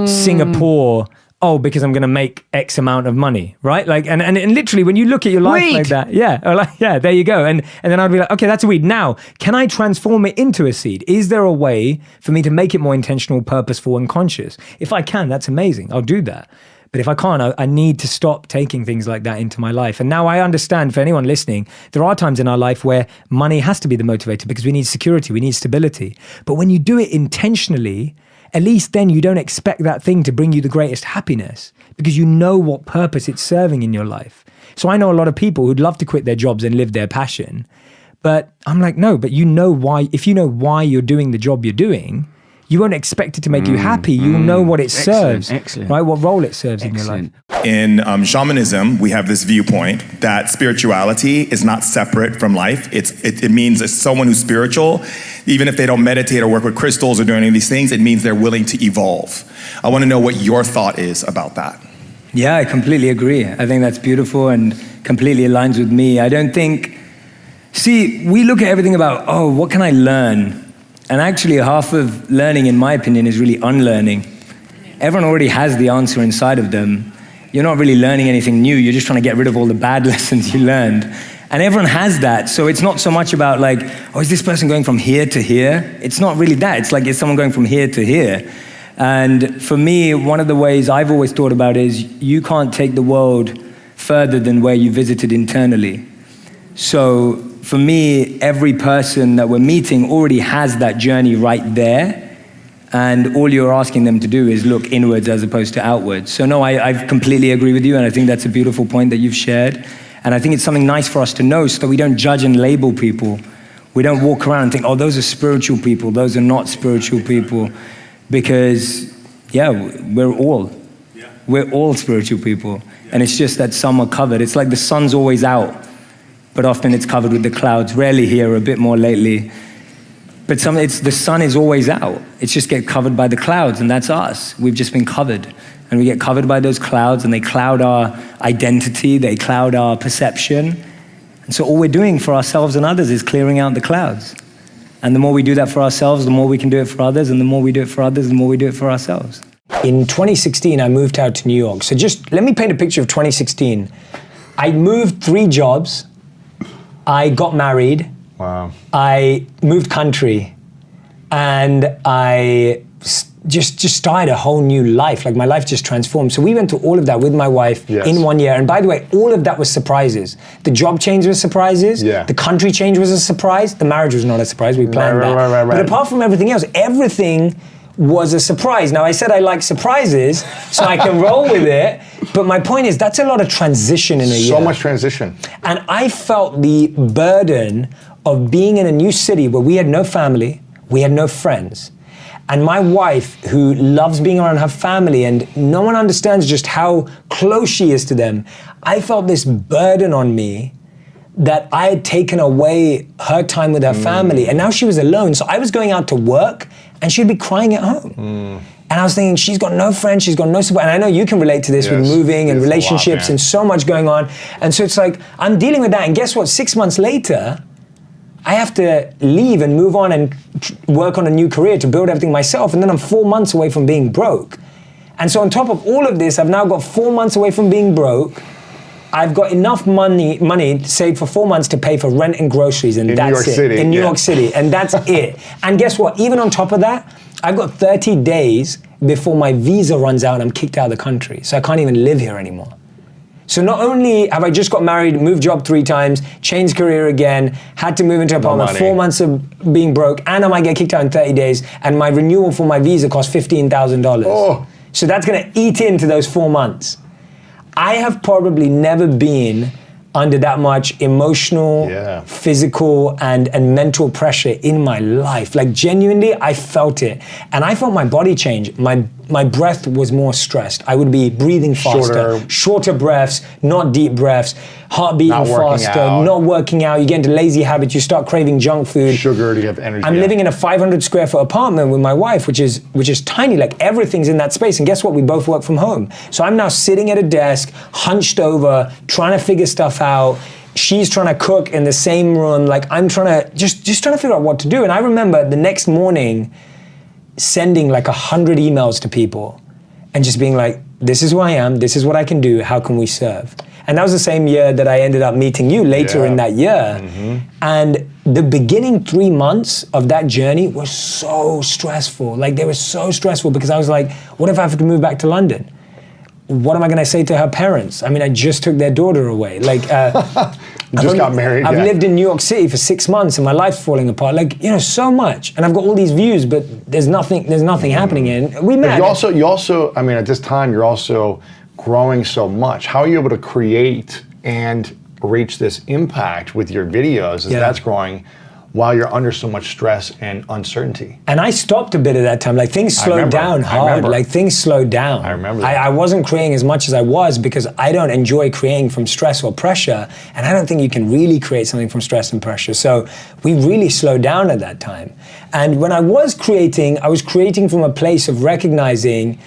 Singapore? Oh, because I'm going to make X amount of money, right? Like, and literally when you look at your life like that, yeah, there you go. And then I'd be like, okay, that's a weed. Now, can I transform it into a seed? Is there a way for me to make it more intentional, purposeful, and conscious? If I can, that's amazing. I'll do that. But if I can't, I need to stop taking things like that into my life. And now I understand, for anyone listening, there are times in our life where money has to be the motivator because we need security, we need stability. But when you do it intentionally, at least then you don't expect that thing to bring you the greatest happiness because you know what purpose it's serving in your life. So I know a lot of people who'd love to quit their jobs and live their passion. But I'm like, no, but you know why, if you know why you're doing the job you're doing, you won't expect it to make you happy. You'll know what it serves, right? What role it serves in your life. in shamanism, we have this viewpoint that spirituality is not separate from life. It means that someone who's spiritual, even if they don't meditate or work with crystals or do any of these things, it means they're willing to evolve. I want to know what your thought is about that. Yeah, I completely agree. I think that's beautiful and completely aligns with me. I don't think, see, we look at everything about, oh, what can I learn? And actually half of learning, in my opinion, is really unlearning. Everyone already has the answer inside of them. You're not really learning anything new. You're just trying to get rid of all the bad lessons you learned. And everyone has that. So it's not so much about like, oh, is this person going from here to here? It's not really that. It's like, is someone going from here to here? And for me, one of the ways I've always thought about is you can't take the world further than where you visited internally. So for me, every person that we're meeting already has that journey right there. And all you're asking them to do is look inwards as opposed to outwards. So no, I completely agree with you, and I think that's a beautiful point that you've shared. And I think it's something nice for us to know so that we don't judge and label people. We don't walk around and think, oh, those are spiritual people, those are not spiritual people. Because, yeah, we're all spiritual people. And it's just that some are covered. It's like the sun's always out, but often it's covered with the clouds. Rarely here, a bit more lately. But the sun is always out. It's just get covered by the clouds, and that's us. We've just been covered. And we get covered by those clouds, and they cloud our identity, they cloud our perception. And so all we're doing for ourselves and others is clearing out the clouds. And the more we do that for ourselves, the more we can do it for others, and the more we do it for others, the more we do it for ourselves. In 2016, I moved out to New York. So just let me paint a picture of 2016. I moved 3 jobs. I got married. Wow. I moved country, and I just started a whole new life. Like my life just transformed. So we went through all of that with my wife in 1 year. And by the way, all of that was surprises. The job change was surprises. Yeah. The country change was a surprise. The marriage was not a surprise. We planned that. Right. But apart from everything else, everything was a surprise. Now I said I like surprises, so I can roll with it. But my point is that's a lot of transition in a year. So much transition. And I felt the burden of being in a new city where we had no family, we had no friends. And my wife, who loves being around her family, and no one understands just how close she is to them, I felt this burden on me that I had taken away her time with her family, and now she was alone. So I was going out to work, and she'd be crying at home. And I was thinking, she's got no friends, she's got no support. And I know you can relate to this with moving and relationships and so much going on. And so it's like, I'm dealing with that, and guess what? 6 months later, I have to leave and move on and work on a new career to build everything myself. And then I'm 4 months away from being broke. And so on top of all of this, I've now got 4 months away from being broke. I've got enough money saved for 4 months to pay for rent and groceries, and that's it. In New York City, and that's it. And guess what? Even on top of that, I've got 30 days before my visa runs out and I'm kicked out of the country. So I can't even live here anymore. So not only have I just got married, moved job 3 times, changed career again, had to move into an apartment, 4 months of being broke, and I might get kicked out in 30 days, and my renewal for my visa costs $15,000. Oh. So that's gonna eat into those 4 months. I have probably never been under that much emotional, physical, and mental pressure in my life. Like genuinely, I felt it. And I felt my body change. My breath was more stressed. I would be breathing faster, shorter breaths, not deep breaths, heart beating faster, not working out. You get into lazy habits, you start craving junk food. Sugar to get energy. I'm living in a 500 square foot apartment with my wife, which is tiny, like everything's in that space. And guess what? We both work from home. So I'm now sitting at a desk, hunched over, trying to figure stuff out. She's trying to cook in the same room. Like I'm trying to, just trying to figure out what to do. And I remember the next morning, sending like 100 emails to people and just being like, this is who I am, this is what I can do, how can we serve? And that was the same year that I ended up meeting you later in that year. And the beginning 3 months of that journey were so stressful. Like they were so stressful because I was like, what if I have to move back to London? What am I gonna say to her parents? I mean, I just took their daughter away. Like, just got married. I've lived in New York City for 6 months and my life's falling apart. Like, you know, so much. And I've got all these views, but there's nothing happening. And we met. But you also, I mean, at this time, you're also growing so much. How are you able to create and reach this impact with your videos as that's growing while you're under so much stress and uncertainty. And I stopped a bit at that time. Like things slowed down hard. Like things slowed down. I remember that. I wasn't creating as much as I was because I don't enjoy creating from stress or pressure. And I don't think you can really create something from stress and pressure. So we really slowed down at that time. And when I was creating from a place of recognizing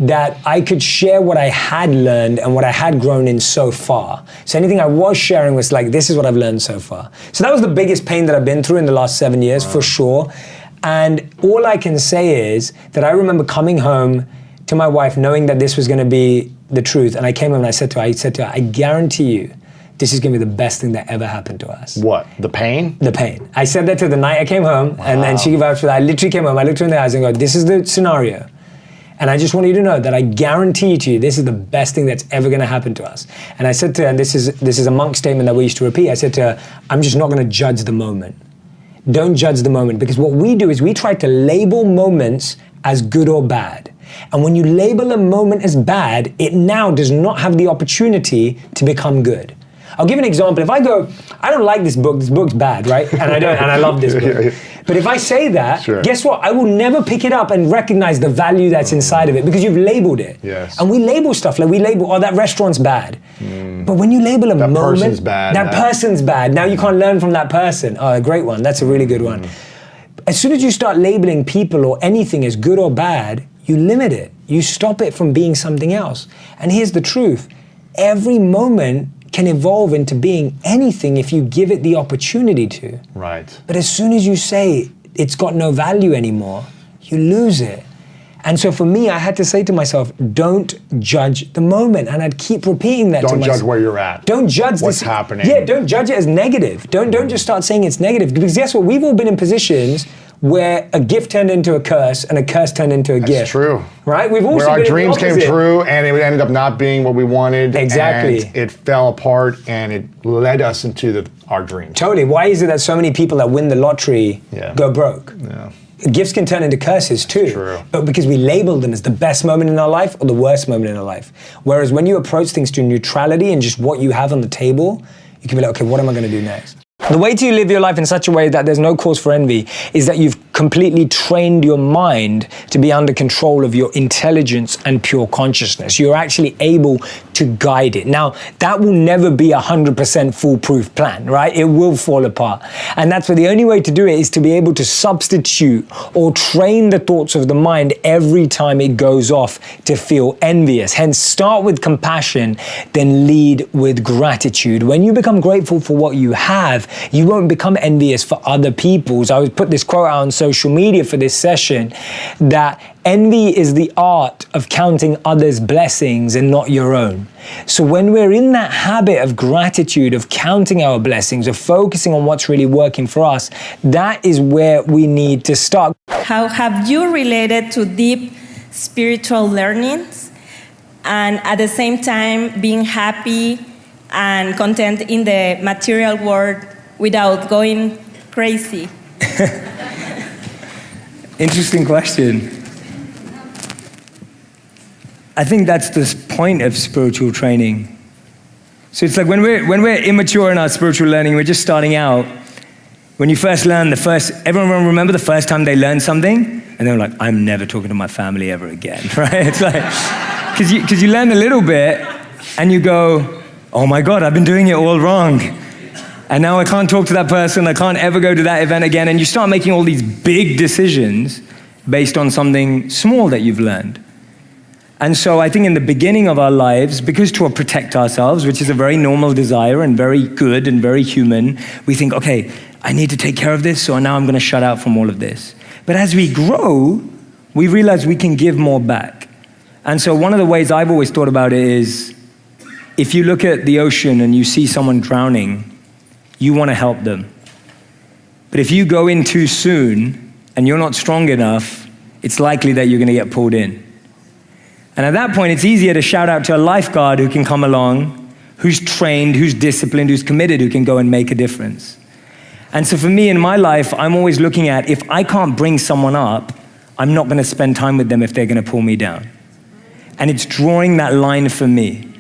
that I could share what I had learned and what I had grown in so far. So anything I was sharing was like, this is what I've learned so far. So that was the biggest pain that I've been through in the last 7 years, for sure. And all I can say is that I remember coming home to my wife knowing that this was gonna be the truth. And I came home and I said to her, I guarantee you, this is gonna be the best thing that ever happened to us. What, the pain? The pain. I said that to her the night I came home, and then she vouched for that. I literally came home, I looked her in the eyes and go, this is the scenario. And I just want you to know that I guarantee to you, this is the best thing that's ever gonna happen to us. And I said to her, and this is a monk statement that we used to repeat, I said to her, I'm just not gonna judge the moment. Don't judge the moment, because what we do is we try to label moments as good or bad. And when you label a moment as bad, it now does not have the opportunity to become good. I'll give an example. If I go, I don't like this book's bad, right? And I love this book. But if I say that, guess what? I will never pick it up and recognize the value that's inside of it, because you've labeled it. Yes. And we label stuff like that restaurant's bad. But when you label a moment, person's bad. That person's bad. Now you can't learn from that person. Oh, a great one. That's a really good one. As soon as you start labeling people or anything as good or bad, you limit it. You stop it from being something else. And here's the truth. Every moment can evolve into being anything if you give it the opportunity to. Right. But as soon as you say it's got no value anymore, you lose it. And so for me, I had to say to myself, don't judge the moment. And I'd keep repeating that to myself. Don't judge where you're at. Don't judge what's happening. Yeah, don't judge it as negative. Don't just start saying it's negative. Because guess what? We've all been in positions where a gift turned into a curse and a curse turned into a gift. That's true. Right? We've also where our been dreams came true and it ended up not being what we wanted. Exactly. And it fell apart and it led us into our dreams. Totally. Why is it that so many people that win the lottery go broke? Yeah. Gifts can turn into curses too. True. But because we label them as the best moment in our life or the worst moment in our life. Whereas when you approach things to neutrality and just what you have on the table, you can be like, okay, what am I going to do next? The way to live your life in such a way that there's no cause for envy is that you've completely trained your mind to be under control of your intelligence and pure consciousness. You're actually able to guide it. Now, that will never be 100% foolproof plan, right? It will fall apart. And that's where the only way to do it is to be able to substitute or train the thoughts of the mind every time it goes off to feel envious. Hence, start with compassion, then lead with gratitude. When you become grateful for what you have, you won't become envious for other people's. I would put this quote out on social media for this session, that envy is the art of counting others' blessings and not your own. So when we're in that habit of gratitude, of counting our blessings, of focusing on what's really working for us, that is where we need to start. How have you related to deep spiritual learnings and at the same time being happy and content in the material world without going crazy? Interesting question. I think that's the point of spiritual training. So it's like when we're immature in our spiritual learning, we're just starting out. When you first learn everyone remember the first time they learned something? And they're like, I'm never talking to my family ever again, right? It's like, because you learn a little bit and you go, oh my God, I've been doing it all wrong. And now I can't talk to that person, I can't ever go to that event again. And you start making all these big decisions based on something small that you've learned. And so I think in the beginning of our lives, because to protect ourselves, which is a very normal desire and very good and very human, we think, okay, I need to take care of this, so now I'm going to shut out from all of this. But as we grow, we realize we can give more back. And so one of the ways I've always thought about it is, if you look at the ocean and you see someone drowning, you want to help them. But if you go in too soon and you're not strong enough, it's likely that you're going to get pulled in. And at that point, it's easier to shout out to a lifeguard who can come along, who's trained, who's disciplined, who's committed, who can go and make a difference. And so for me in my life, I'm always looking at, if I can't bring someone up, I'm not going to spend time with them if they're going to pull me down. And it's drawing that line for me.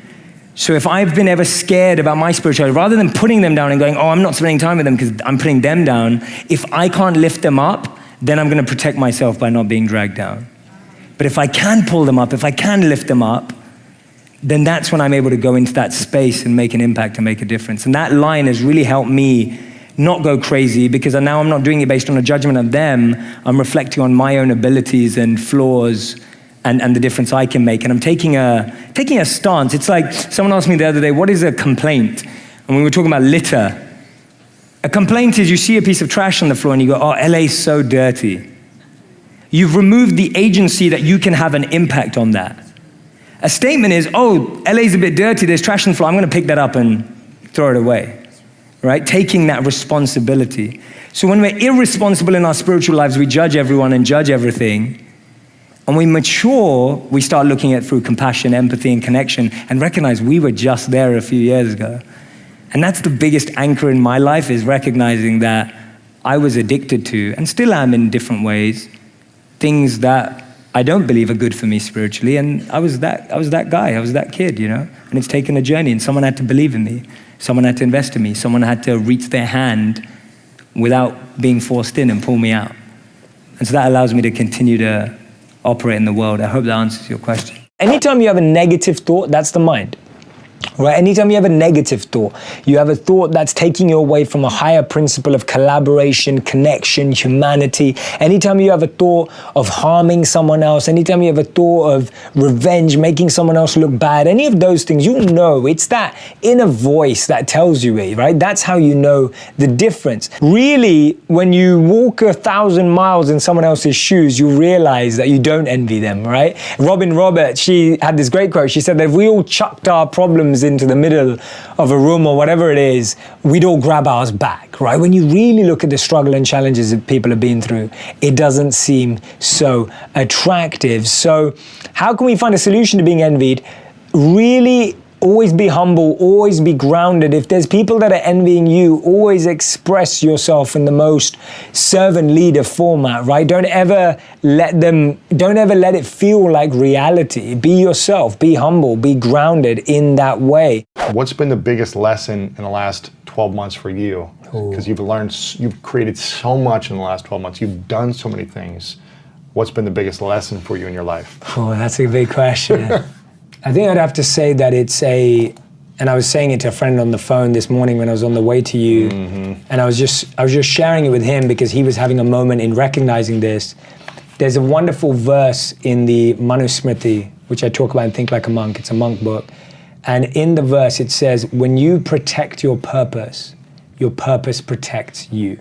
So if I've been ever scared about my spirituality, rather than putting them down and going, oh, I'm not spending time with them because I'm putting them down, if I can't lift them up, then I'm going to protect myself by not being dragged down. But if I can pull them up, if I can lift them up, then that's when I'm able to go into that space and make an impact and make a difference. And that line has really helped me not go crazy, because now I'm not doing it based on a judgment of them. I'm reflecting on my own abilities and flaws and the difference I can make. And I'm taking a stance. It's like someone asked me the other day, what is a complaint? And we were talking about litter. A complaint is you see a piece of trash on the floor and you go, oh, LA's so dirty. You've removed the agency that you can have an impact on that. A statement is, oh, LA's a bit dirty, there's trash on the floor, I'm gonna pick that up and throw it away, right? Taking that responsibility. So when we're irresponsible in our spiritual lives, we judge everyone and judge everything. And we mature, we start looking at through compassion, empathy, and connection, and recognize we were just there a few years ago. And that's the biggest anchor in my life, is recognizing that I was addicted to, and still am in different ways, things that I don't believe are good for me spiritually. And I was that guy, I was that kid, you know? And it's taken a journey, and someone had to believe in me. Someone had to invest in me. Someone had to reach their hand without being forced in and pull me out. And so that allows me to continue to operate in the world. I hope that answers your question. Anytime you have a negative thought, that's the mind. Right? Anytime you have a negative thought, you have a thought that's taking you away from a higher principle of collaboration, connection, humanity. Anytime you have a thought of harming someone else, anytime you have a thought of revenge, making someone else look bad, any of those things, you know, it's that inner voice that tells you it, right? That's how you know the difference. Really, when you walk 1,000 miles in someone else's shoes, you realize that you don't envy them, right? Robin Roberts, she had this great quote. She said that if we all chucked our problems into the middle of a room or whatever it is, we'd all grab ours back, right? When you really look at the struggle and challenges that people have been through, it doesn't seem so attractive. So how can we find a solution to being envied? Really always be humble, always be grounded. If there's people that are envying you, always express yourself in the most servant leader format, right? Don't ever let it feel like reality. Be yourself, be humble, be grounded in that way. What's been the biggest lesson in the last 12 months for you? Because you've created so much in the last 12 months. You've done so many things. What's been the biggest lesson for you in your life? Oh, that's a big question. I think I'd have to say that and I was saying it to a friend on the phone this morning when I was on the way to you, and I was just sharing it with him because he was having a moment in recognizing this. There's a wonderful verse in the Manusmriti, which I talk about in Think Like a Monk. It's a monk book. And in the verse it says, when you protect your purpose protects you.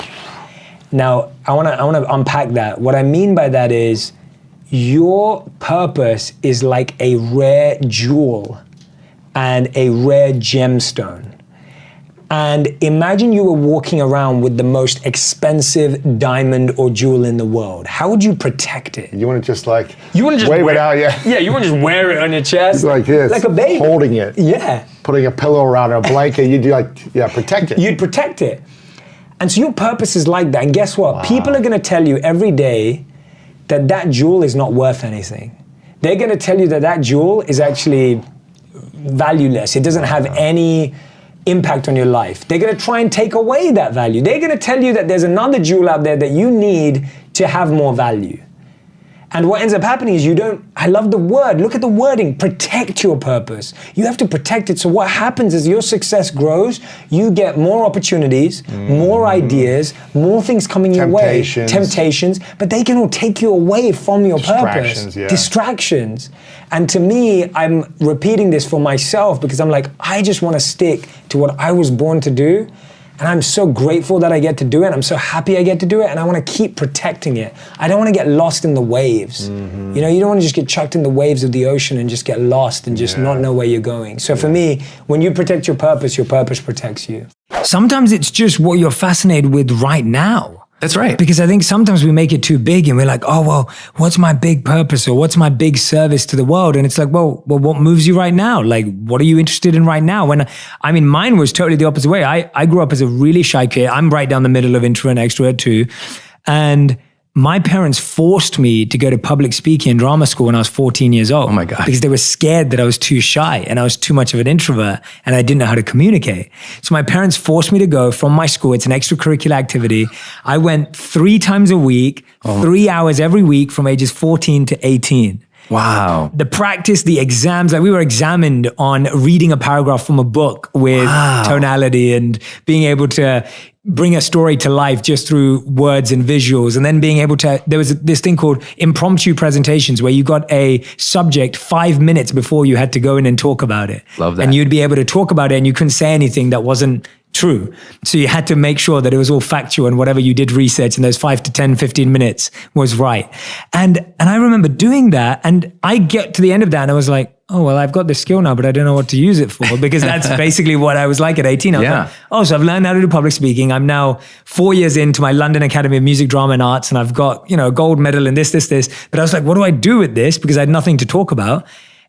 Now, I want to unpack that. What I mean by that is, your purpose is like a rare jewel and a rare gemstone. And imagine you were walking around with the most expensive diamond or jewel in the world. How would you protect it? You want to just wave wear it out, yeah. Yeah, you want to just wear it on your chest. Like this. Like a baby. Holding it. Yeah. Putting a pillow around it, a blanket, you'd protect it. You'd protect it. And so your purpose is like that. And guess what? Wow. People are going to tell you every day that jewel is not worth anything. They're going to tell you that jewel is actually valueless. It doesn't have any impact on your life. They're going to try and take away that value. They're going to tell you that there's another jewel out there that you need to have more value. And what ends up happening is I love the word, look at the wording, protect your purpose. You have to protect it. So what happens is your success grows, you get more opportunities, more ideas, more things coming your way, temptations, but they can all take you away from your purpose. Yeah. Distractions. And to me, I'm repeating this for myself because I'm like, I just want to stick to what I was born to do. And I'm so grateful that I get to do it. I'm so happy I get to do it. And I want to keep protecting it. I don't want to get lost in the waves. You know, you don't want to just get chucked in the waves of the ocean and just get lost and just not know where you're going. So for me, when you protect your purpose protects you. Sometimes it's just what you're fascinated with right now. That's right. Because I think sometimes we make it too big and we're like, oh, well, what's my big purpose or what's my big service to the world? And it's like, well, what moves you right now? Like, what are you interested in right now? Mine was totally the opposite way. I grew up as a really shy kid. I'm right down the middle of introvert and extrovert too. And my parents forced me to go to public speaking and drama school when I was 14 years old. Oh my God. Because they were scared that I was too shy and I was too much of an introvert and I didn't know how to communicate. So my parents forced me to go from my school. It's an extracurricular activity. I went 3 times a week, 3 hours every week from ages 14 to 18. Wow. The practice, the exams, like we were examined on reading a paragraph from a book with tonality and being able to bring a story to life just through words and visuals. And then being able to, there was this thing called impromptu presentations where you got a subject 5 minutes before you had to go in and talk about it. Love that. And you'd be able to talk about it and you couldn't say anything that wasn't true. So you had to make sure that it was all factual and whatever you did research in those 5 to 10, 15 minutes was right. And I remember doing that and I get to the end of that and I was like, oh, well, I've got this skill now, but I don't know what to use it for because that's basically what I was like at 18. I was like, oh, so I've learned how to do public speaking. I'm now 4 years into my London Academy of Music, Drama and Arts and I've got, a gold medal in this. But I was like, what do I do with this? Because I had nothing to talk about.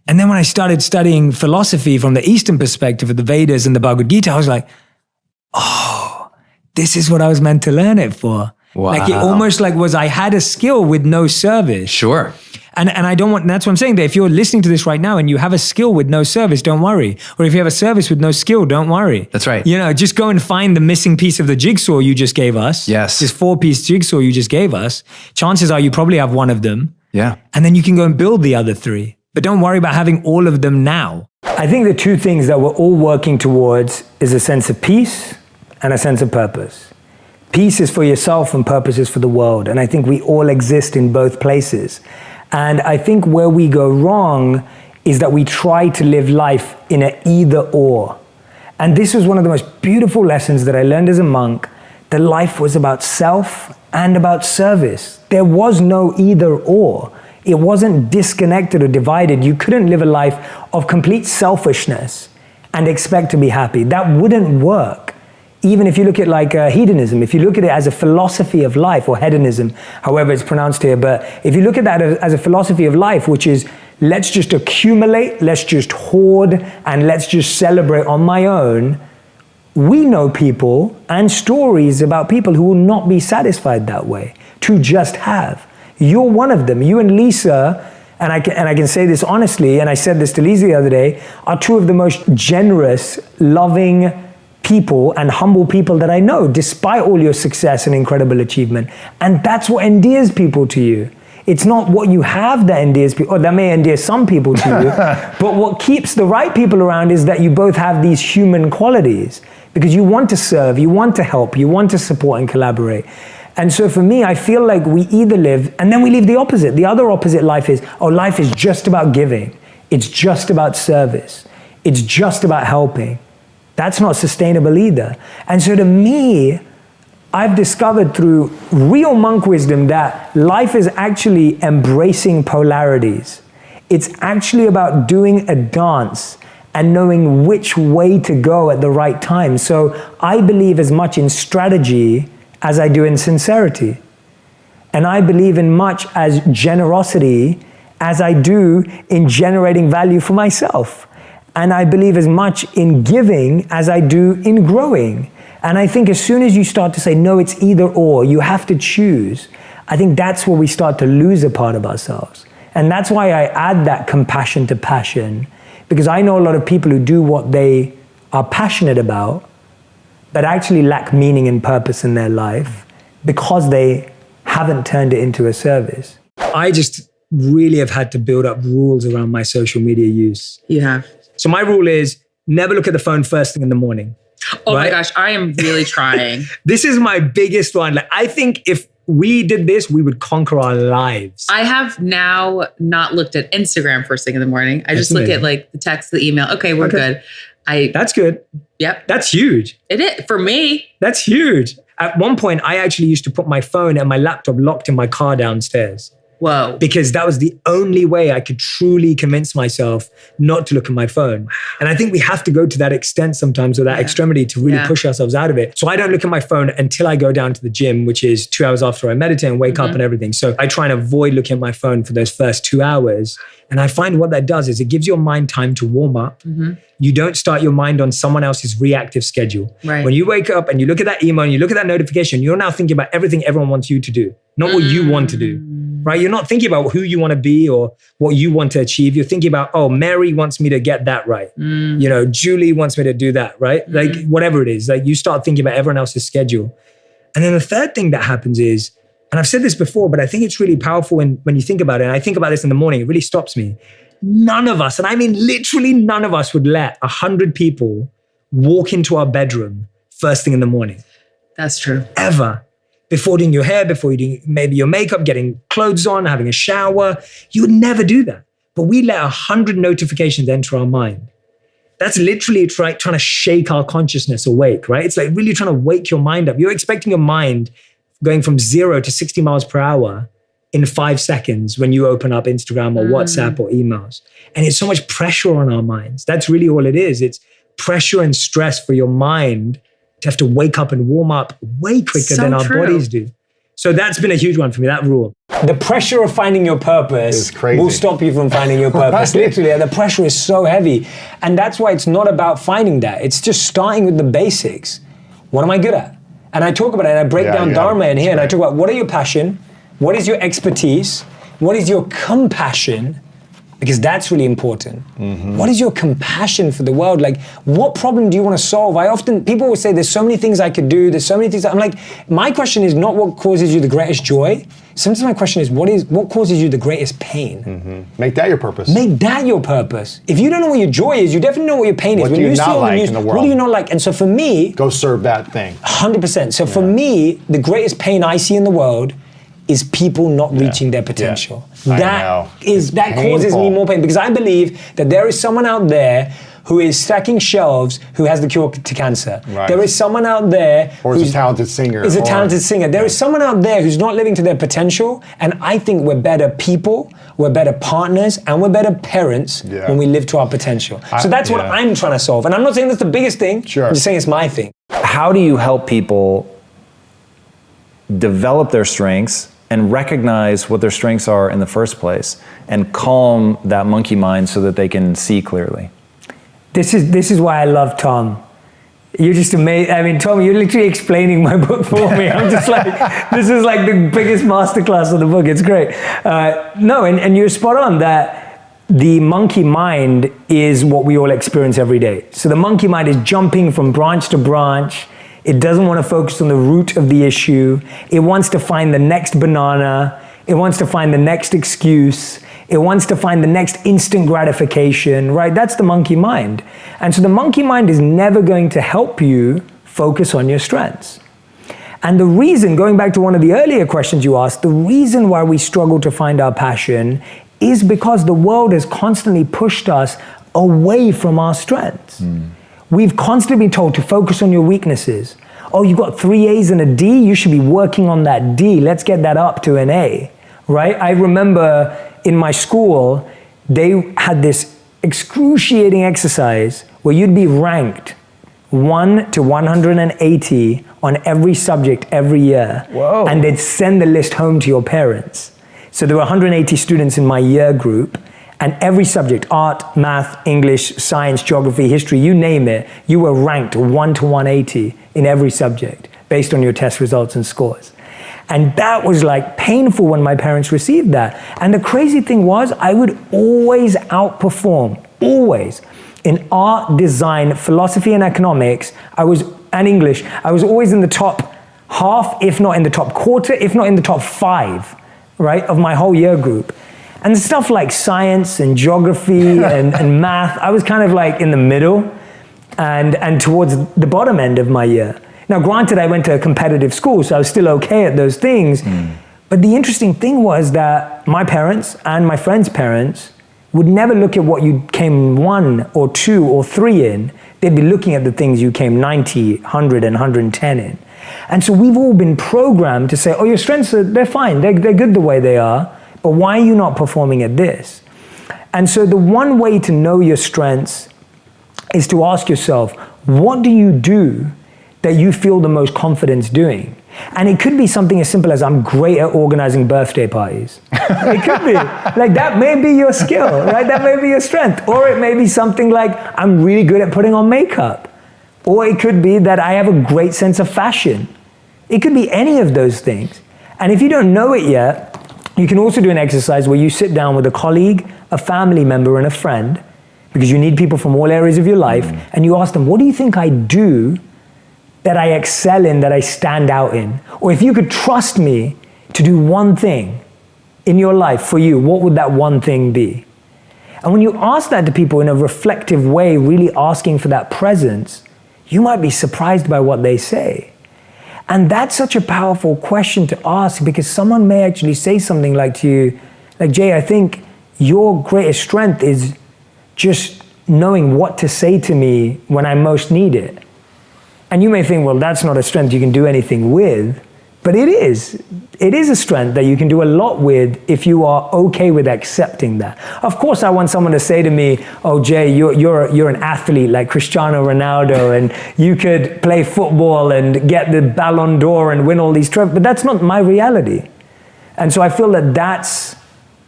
And then when I started studying philosophy from the Eastern perspective of the Vedas and the Bhagavad Gita, I was like, oh, this is what I was meant to learn it for. Wow. Like it almost like was I had a skill with no service. Sure. And I don't want, that's what I'm saying, that if you're listening to this right now and you have a skill with no service, don't worry. Or if you have a service with no skill, don't worry. That's right. Just go and find the missing piece of the jigsaw you just gave us. Yes. This 4-piece jigsaw you just gave us. Chances are you probably have one of them. Yeah. And then you can go and build the other 3. But don't worry about having all of them now. I think the 2 things that we're all working towards is a sense of peace and a sense of purpose. Peace is for yourself and purpose is for the world. And I think we all exist in both places. And I think where we go wrong is that we try to live life in an either or. And this was one of the most beautiful lessons that I learned as a monk, that life was about self and about service. There was no either or. It wasn't disconnected or divided. You couldn't live a life of complete selfishness and expect to be happy. That wouldn't work. Even if you look at like hedonism, if you look at it as a philosophy of life, or hedonism, however it's pronounced here, but if you look at that as a philosophy of life, which is let's just accumulate, let's just hoard, and let's just celebrate on my own, we know people and stories about people who will not be satisfied that way, to just have. You're one of them. You and Lisa, and I can say this honestly, and I said this to Lisa the other day, are 2 of the most generous, loving people and humble people that I know, despite all your success and incredible achievement. And that's what endears people to you. It's not what you have that endears people, or that may endear some people to you, but what keeps the right people around is that you both have these human qualities, because you want to serve, you want to help, you want to support and collaborate. And so for me, I feel like we either live, and then we leave the opposite. The other opposite life is, life is just about giving. It's just about service. It's just about helping. That's not sustainable either. And so to me, I've discovered through real monk wisdom that life is actually embracing polarities. It's actually about doing a dance and knowing which way to go at the right time. So I believe as much in strategy as I do in sincerity. And I believe in much as generosity as I do in generating value for myself. And I believe as much in giving as I do in growing. And I think as soon as you start to say, no, it's either or, you have to choose, I think that's where we start to lose a part of ourselves. And that's why I add that compassion to passion, because I know a lot of people who do what they are passionate about, but actually lack meaning and purpose in their life because they haven't turned it into a service. I just really have had to build up rules around my social media use. You have. So my rule is never look at the phone first thing in the morning. Oh right? my gosh, I am really trying. This is my biggest one. Like, I think if we did this, we would conquer our lives. I have now not looked at Instagram first thing in the morning. I just look at like the text, the email. Okay, we're good. That's good. Yep. That's huge. It is for me. That's huge. At one point, I actually used to put my phone and my laptop locked in my car downstairs. Whoa. Because that was the only way I could truly convince myself not to look at my phone. And I think we have to go to that extent sometimes, or that extremity, to really push ourselves out of it. So I don't look at my phone until I go down to the gym, which is 2 hours after I meditate and wake up and everything. So I try and avoid looking at my phone for those first 2 hours. And I find what that does is it gives your mind time to warm up. You don't start your mind on someone else's reactive schedule. Right. When you wake up and you look at that email and you look at that notification, you're now thinking about everything everyone wants you to do, not what you want to do, right? You're not thinking about who you want to be or what you want to achieve. You're thinking about, oh, Mary wants me to get that right. You know, Julie wants me to do that, right? Like whatever it is, like you start thinking about everyone else's schedule. And then the third thing that happens is, and I've said this before, but I think it's really powerful when you think about it. And I think about this in the morning, it really stops me. None of us, and I mean literally none of us, would let 100 people walk into our bedroom first thing in the morning. That's true. Ever. Before doing your hair, before you doing maybe your makeup, getting clothes on, having a shower. You would never do that. But we let 100 notifications enter our mind. That's literally trying to shake our consciousness awake, right? It's like really trying to wake your mind up. You're expecting your mind going from 0 to 60 miles per hour in 5 seconds when you open up Instagram or WhatsApp or emails. And it's so much pressure on our minds. That's really all it is. It's pressure and stress for your mind to have to wake up and warm up way quicker than our bodies do. So that's been a huge one for me, that rule. The pressure of finding your purpose will stop you from finding your purpose. Literally, the pressure is so heavy. And that's why it's not about finding that. It's just starting with the basics. What am I good at? And I talk about it, and I break down Dharma in here, and I talk about what are your passion, what is your expertise, what is your compassion, because that's really important. What is your compassion for the world? Like, what problem do you want to solve? People will say, there's so many things I could do, there's so many things. I'm like, my question is not what causes you the greatest joy. Sometimes my question is, what causes you the greatest pain? Make that your purpose. Make that your purpose. If you don't know what your joy is, you definitely know what your pain is. What do you not like in the world? What do you not like? And so for me, go serve that thing. 100%. So for me, the greatest pain I see in the world is people not reaching their potential. That causes me more pain, because I believe that there is someone out there who is stacking shelves who has the cure to cancer. Right. There is someone out there who's a talented singer. There is someone out there who's not living to their potential, and I think we're better people, we're better partners, and we're better parents when we live to our potential. So that's what I'm trying to solve. And I'm not saying that's the biggest thing, I'm just saying it's my thing. How do you help people develop their strengths and recognize what their strengths are in the first place and calm that monkey mind so that they can see clearly? This is why I love Tom. You're just amazing. I mean, Tom, you're literally explaining my book for me. I'm just like, this is like the biggest masterclass of the book. It's great. And you're spot on that the monkey mind is what we all experience every day. So the monkey mind is jumping from branch to branch. It doesn't want to focus on the root of the issue. It wants to find the next banana. It wants to find the next excuse. It wants to find the next instant gratification, right? That's the monkey mind. And so the monkey mind is never going to help you focus on your strengths. And the reason, going back to one of the earlier questions you asked, the reason why we struggle to find our passion is because the world has constantly pushed us away from our strengths. We've constantly been told to focus on your weaknesses. Oh, you've got 3 A's and a D, you should be working on that D. Let's get that up to an A, right? I remember in my school, they had this excruciating exercise where you'd be ranked 1 to 180 on every subject every year. Whoa. And they'd send the list home to your parents. So there were 180 students in my year group, and every subject, art, math, English, science, geography, history, you name it, you were ranked 1 to 180 in every subject based on your test results and scores. And that was like painful when my parents received that. And the crazy thing was, I would always outperform, always. In art, design, philosophy, and economics, and English, I was always in the top half, if not in the top quarter, if not in the top 5, right, of my whole year group. And stuff like science and geography and math, I was kind of like in the middle and towards the bottom end of my year. Now, granted, I went to a competitive school, so I was still okay at those things. But the interesting thing was that my parents and my friends' parents would never look at what you came 1 or 2 or 3 in. They'd be looking at the things you came 90, 100, and 110 in. And so we've all been programmed to say, oh, your strengths, they're fine. They're good the way they are. but why are you not performing at this? And so the one way to know your strengths is to ask yourself, what do you do that you feel the most confidence doing? And it could be something as simple as I'm great at organizing birthday parties. It could be. Like that may be your skill, right? That may be your strength. Or it may be something like I'm really good at putting on makeup. Or it could be that I have a great sense of fashion. It could be any of those things. And if you don't know it yet, you can also do an exercise where you sit down with a colleague, a family member, and a friend, because you need people from all areas of your life, and you ask them, what do you think I do that I excel in, that I stand out in? Or if you could trust me to do one thing in your life for you, what would that one thing be? And when you ask that to people in a reflective way, really asking for that presence, you might be surprised by what they say. And that's such a powerful question to ask, because someone may actually say something like to you, like, Jay, I think your greatest strength is just knowing what to say to me when I most need it. And you may think, well, that's not a strength you can do anything with, but it is. It is a strength that you can do a lot with if you are okay with accepting that. Of course, I want someone to say to me, oh, Jay, you're an athlete like Cristiano Ronaldo, and you could play football and get the Ballon d'Or and win all these trophies, but that's not my reality. And so I feel that that's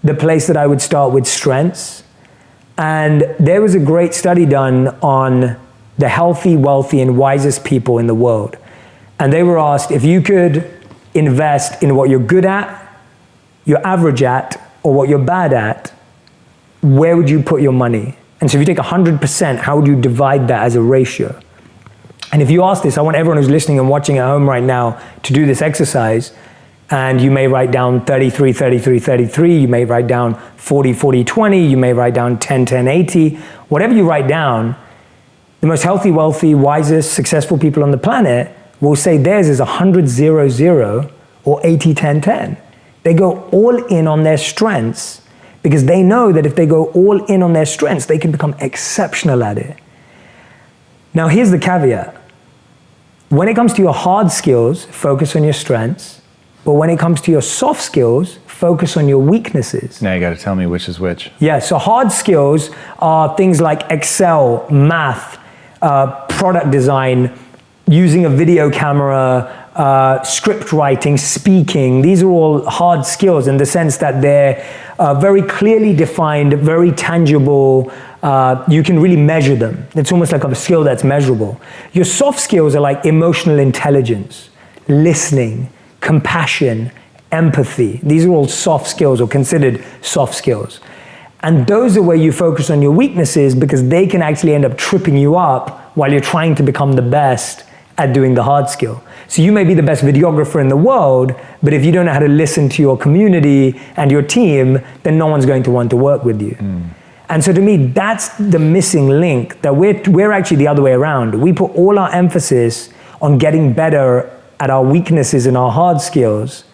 the place that I would start with strengths. And there was a great study done on the healthy, wealthy, and wisest people in the world. And they were asked, if you could invest in what you're good at, you're average at, or what you're bad at, where would you put your money? And so if you take 100%, how would you divide that as a ratio? And if you ask this, I want everyone who's listening and watching at home right now to do this exercise. And you may write down 33, 33, 33. You may write down 40, 40, 20. You may write down 10, 10, 80. Whatever you write down, the most healthy, wealthy, wisest, successful people on the planet will say theirs is 100, 0, 0 or 80, 10, 10. They go all in on their strengths because they know that if they go all in on their strengths, they can become exceptional at it. Now, here's the caveat. When it comes to your hard skills, focus on your strengths. But when it comes to your soft skills, focus on your weaknesses. Now you got to tell me which is which. Yeah, so hard skills are things like Excel, math, product design, using a video camera, script writing, speaking. These are all hard skills in the sense that they're very clearly defined, very tangible. You can really measure them. It's almost like a skill that's measurable. Your soft skills are like emotional intelligence, listening, compassion, empathy. These are all soft skills or considered soft skills. And those are where you focus on your weaknesses because they can actually end up tripping you up while you're trying to become the best at doing the hard skill. So you may be the best videographer in the world, but if you don't know how to listen to your community and your team, then no one's going to want to work with you. And so to me, that's the missing link, that we're actually the other way around. We put all our emphasis on getting better at our weaknesses and our hard skills,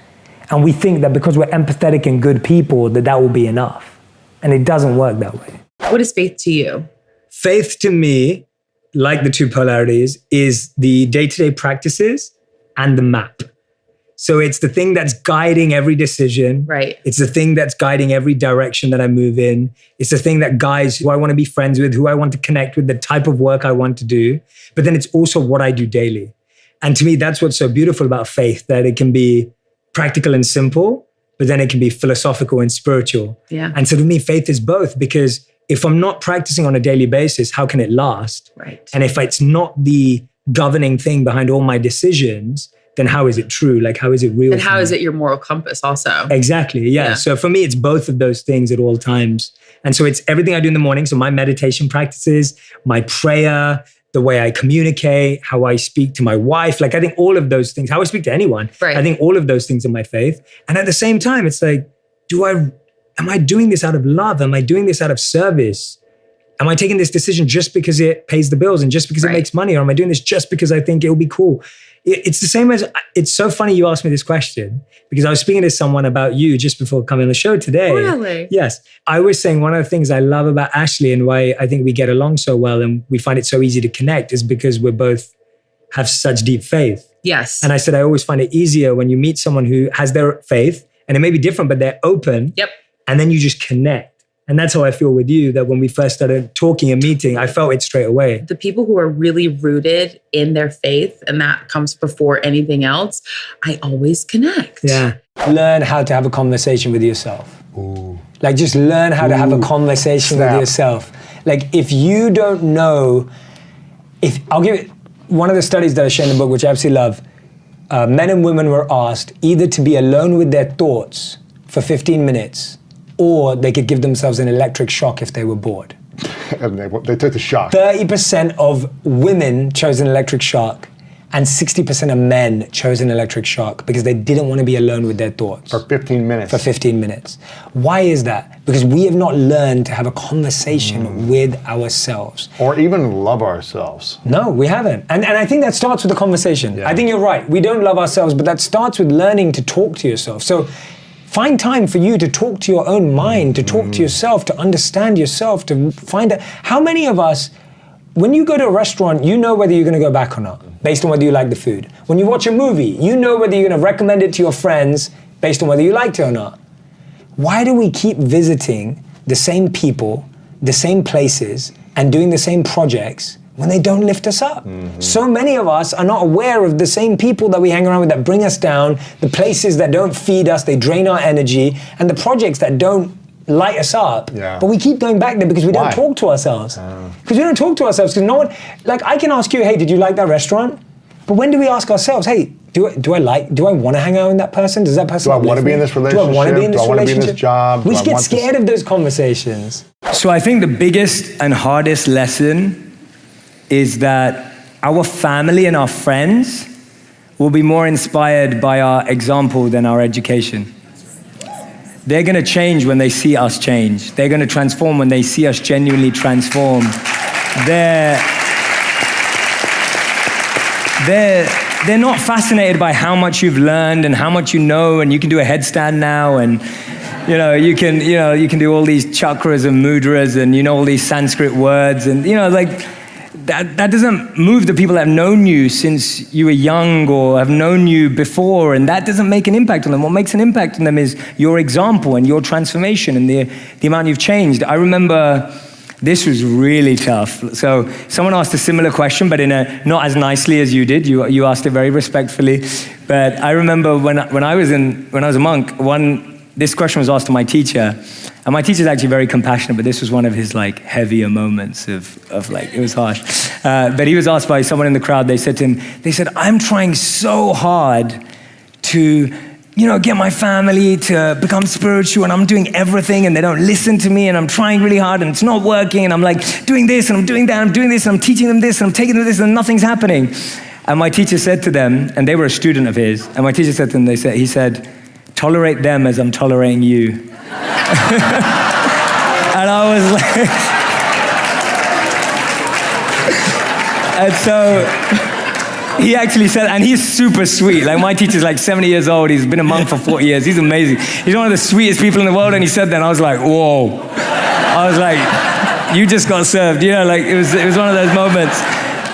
and we think that because we're empathetic and good people, that will be enough. And it doesn't work that way. What is faith to you? Faith to me, like the two polarities, is the day-to-day practices and the map. So it's the thing that's guiding every decision. Right. It's the thing that's guiding every direction that I move in. It's the thing that guides who I want to be friends with, who I want to connect with, the type of work I want to do. But then it's also what I do daily. And to me, that's what's so beautiful about faith, that it can be practical and simple, but then it can be philosophical and spiritual. Yeah. And so to me, faith is both, because if I'm not practicing on a daily basis, how can it last? Right. And if it's not the governing thing behind all my decisions, then how is it true? Like, how is it real? And how is it your moral compass also? Exactly. Yeah. So for me, it's both of those things at all times. And so it's everything I do in the morning. So my meditation practices, my prayer, the way I communicate, how I speak to my wife. Like, I think all of those things, how I speak to anyone, right. I think all of those things are my faith. And at the same time, it's like, am I doing this out of love? Am I doing this out of service? Am I taking this decision just because it pays the bills and just because it makes money? Or am I doing this just because I think it'll be cool? It's the same as, it's so funny you asked me this question, because I was speaking to someone about you just before coming on the show today. Really? Yes. I was saying one of the things I love about Ashley and why I think we get along so well and we find it so easy to connect is because we both have such deep faith. Yes. And I said, I always find it easier when you meet someone who has their faith and it may be different, but they're open. Yep. And then you just connect. And that's how I feel with you, that when we first started talking and meeting, I felt it straight away. The people who are really rooted in their faith, and that comes before anything else, I always connect. Yeah. Learn how to have a conversation with yourself. Ooh. Like just learn how to have a conversation with yourself. Like if you don't know, I'll give it, one of the studies that I share in the book, which I absolutely love, men and women were asked either to be alone with their thoughts for 15 minutes, or they could give themselves an electric shock if they were bored. And they took the shock. 30% of women chose an electric shock, and 60% of men chose an electric shock because they didn't want to be alone with their thoughts. For 15 minutes. For 15 minutes. Why is that? Because we have not learned to have a conversation with ourselves. Or even love ourselves. No, we haven't. And I think that starts with the conversation. Yeah. I think you're right. We don't love ourselves, but that starts with learning to talk to yourself. So find time for you to talk to your own mind, to talk to yourself, to understand yourself, to find out. How many of us, when you go to a restaurant, you know whether you're going to go back or not, based on whether you like the food. When you watch a movie, you know whether you're going to recommend it to your friends based on whether you liked it or not. Why do we keep visiting the same people, the same places, and doing the same projects when they don't lift us up? So many of us are not aware of the same people that we hang around with that bring us down, the places that don't feed us, they drain our energy, and the projects that don't light us up. Yeah. But we keep going back there because we don't talk to ourselves. Because we don't talk to ourselves, because no one, like I can ask you, hey, did you like that restaurant? But when do we ask ourselves, hey, do I want to hang out with that person? Does that person Do I want to be in this relationship? Do I want to be in this relationship? Be in this job? We just get scared of those conversations. So I think the biggest and hardest lesson is that our family and our friends will be more inspired by our example than our education. They're going to change when they see us change. They're going to transform when they see us genuinely transform. They're not fascinated by how much you've learned and how much you know, and you can do a headstand now, and you can do all these chakras and mudras, and all these Sanskrit words, and that doesn't move the people that have known you since you were young or have known you before, and that doesn't make an impact on them. What makes an impact on them is your example and your transformation and the amount you've changed. I remember this was really tough. So someone asked a similar question, but not as nicely as you did. You asked it very respectfully. But I remember when I was a monk, this question was asked to my teacher. And my teacher's actually very compassionate, but this was one of his heavier moments of it was harsh. But he was asked by someone in the crowd, they said, I'm trying so hard to, get my family to become spiritual, and I'm doing everything and they don't listen to me, and I'm trying really hard and it's not working, and I'm doing this and I'm doing that, I'm doing this and I'm teaching them this and I'm taking them this and nothing's happening. And my teacher said to them, and they were a student of his, and my teacher said to them, he said, tolerate them as I'm tolerating you. And I was and so he actually said, and he's super sweet. My teacher's 70 years old. He's been a monk for 40 years. He's amazing. He's one of the sweetest people in the world. And he said that, and I was like, whoa. I was like, you just got served. It was one of those moments.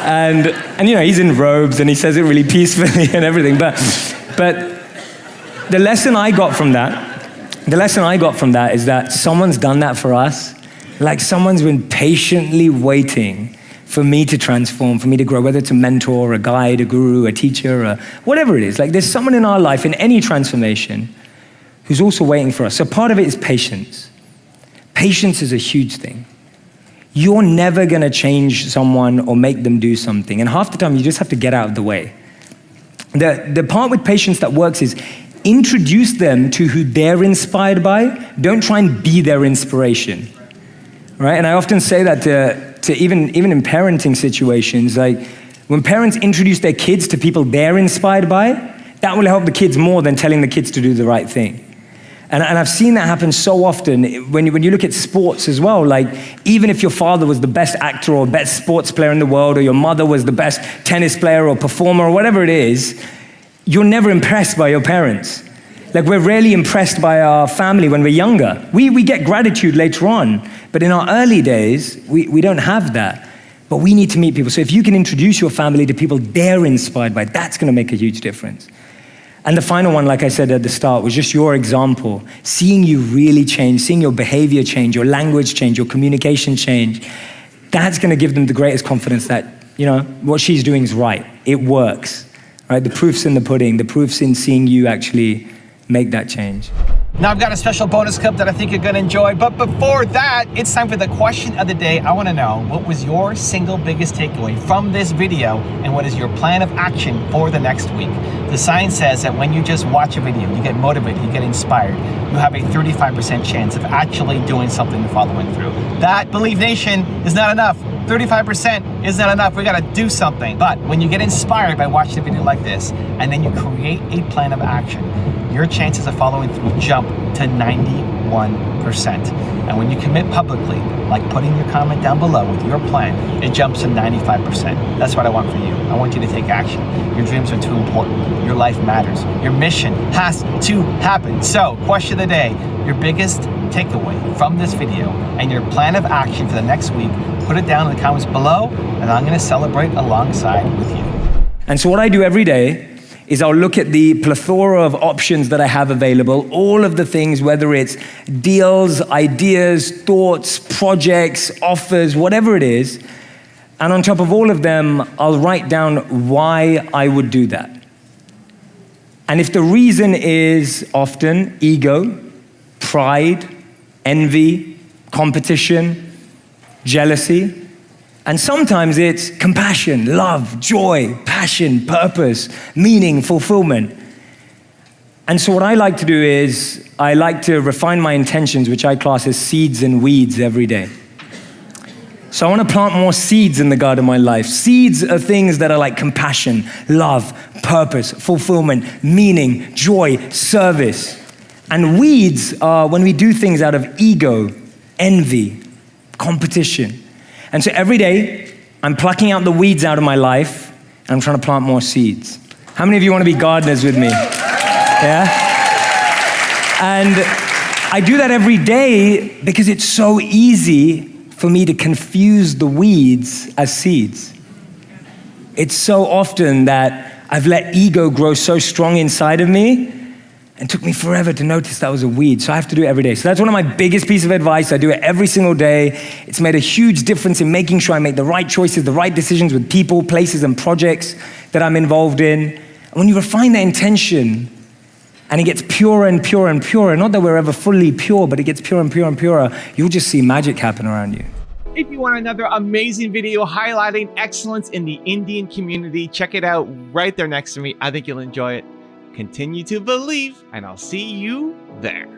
And he's in robes and he says it really peacefully and everything. But the lesson I got from that is that someone's done that for us. Someone's been patiently waiting for me to transform, for me to grow, whether it's a mentor, a guide, a guru, a teacher, or whatever it is. There's someone in our life, in any transformation, who's also waiting for us. So part of it is patience. Patience is a huge thing. You're never going to change someone or make them do something. And half the time, you just have to get out of the way. The part with patience that works is introduce them to who they're inspired by. Don't try and be their inspiration, right? And I often say that to even in parenting situations, when parents introduce their kids to people they're inspired by, that will help the kids more than telling the kids to do the right thing. And I've seen that happen so often when you look at sports as well. Even if your father was the best actor or best sports player in the world, or your mother was the best tennis player or performer or whatever it is, you're never impressed by your parents. We're rarely impressed by our family when we're younger. We get gratitude later on, but in our early days, we don't have that. But we need to meet people. So if you can introduce your family to people they're inspired by, that's going to make a huge difference. And the final one, like I said at the start, was just your example, seeing you really change, seeing your behavior change, your language change, your communication change. That's going to give them the greatest confidence that, you know, what she's doing is right. It works, right? The proof's in the pudding. The proof's in seeing you actually make that change. Now I've got a special bonus clip that I think you're gonna enjoy, but before that, it's time for the question of the day. I wanna know, what was your single biggest takeaway from this video, and what is your plan of action for the next week? The science says that when you just watch a video, you get motivated, you get inspired, you have a 35% chance of actually doing something and following through. That, Believe Nation, is not enough. 35% is not enough. We gotta do something. But when you get inspired by watching a video like this, and then you create a plan of action, your chances of following through jump to 91%. And when you commit publicly, like putting your comment down below with your plan, it jumps to 95%. That's what I want for you. I want you to take action. Your dreams are too important. Your life matters. Your mission has to happen. So, question of the day, your biggest takeaway from this video and your plan of action for the next week, put it down in the comments below, and I'm gonna celebrate alongside with you. And so what I do every day is I'll look at the plethora of options that I have available, all of the things, whether it's deals, ideas, thoughts, projects, offers, whatever it is, and on top of all of them, I'll write down why I would do that. And if the reason is often ego, pride, envy, competition, jealousy, and sometimes it's compassion, love, joy, passion, purpose, meaning, fulfillment. And so what I like to do is I like to refine my intentions, which I class as seeds and weeds every day. So I want to plant more seeds in the garden of my life. Seeds are things that are like compassion, love, purpose, fulfillment, meaning, joy, service. And weeds are when we do things out of ego, envy, competition. And so every day, I'm plucking out the weeds out of my life, and I'm trying to plant more seeds. How many of you want to be gardeners with me? Yeah? And I do that every day because it's so easy for me to confuse the weeds as seeds. It's so often that I've let ego grow so strong inside of me, and it took me forever to notice that was a weed. So I have to do it every day. So that's one of my biggest pieces of advice. I do it every single day. It's made a huge difference in making sure I make the right choices, the right decisions with people, places, and projects that I'm involved in. And when you refine that intention, and it gets purer and purer and purer, not that we're ever fully pure, but it gets purer and purer and purer, you'll just see magic happen around you. If you want another amazing video highlighting excellence in the Indian community, check it out right there next to me. I think you'll enjoy it. Continue to believe, and I'll see you there.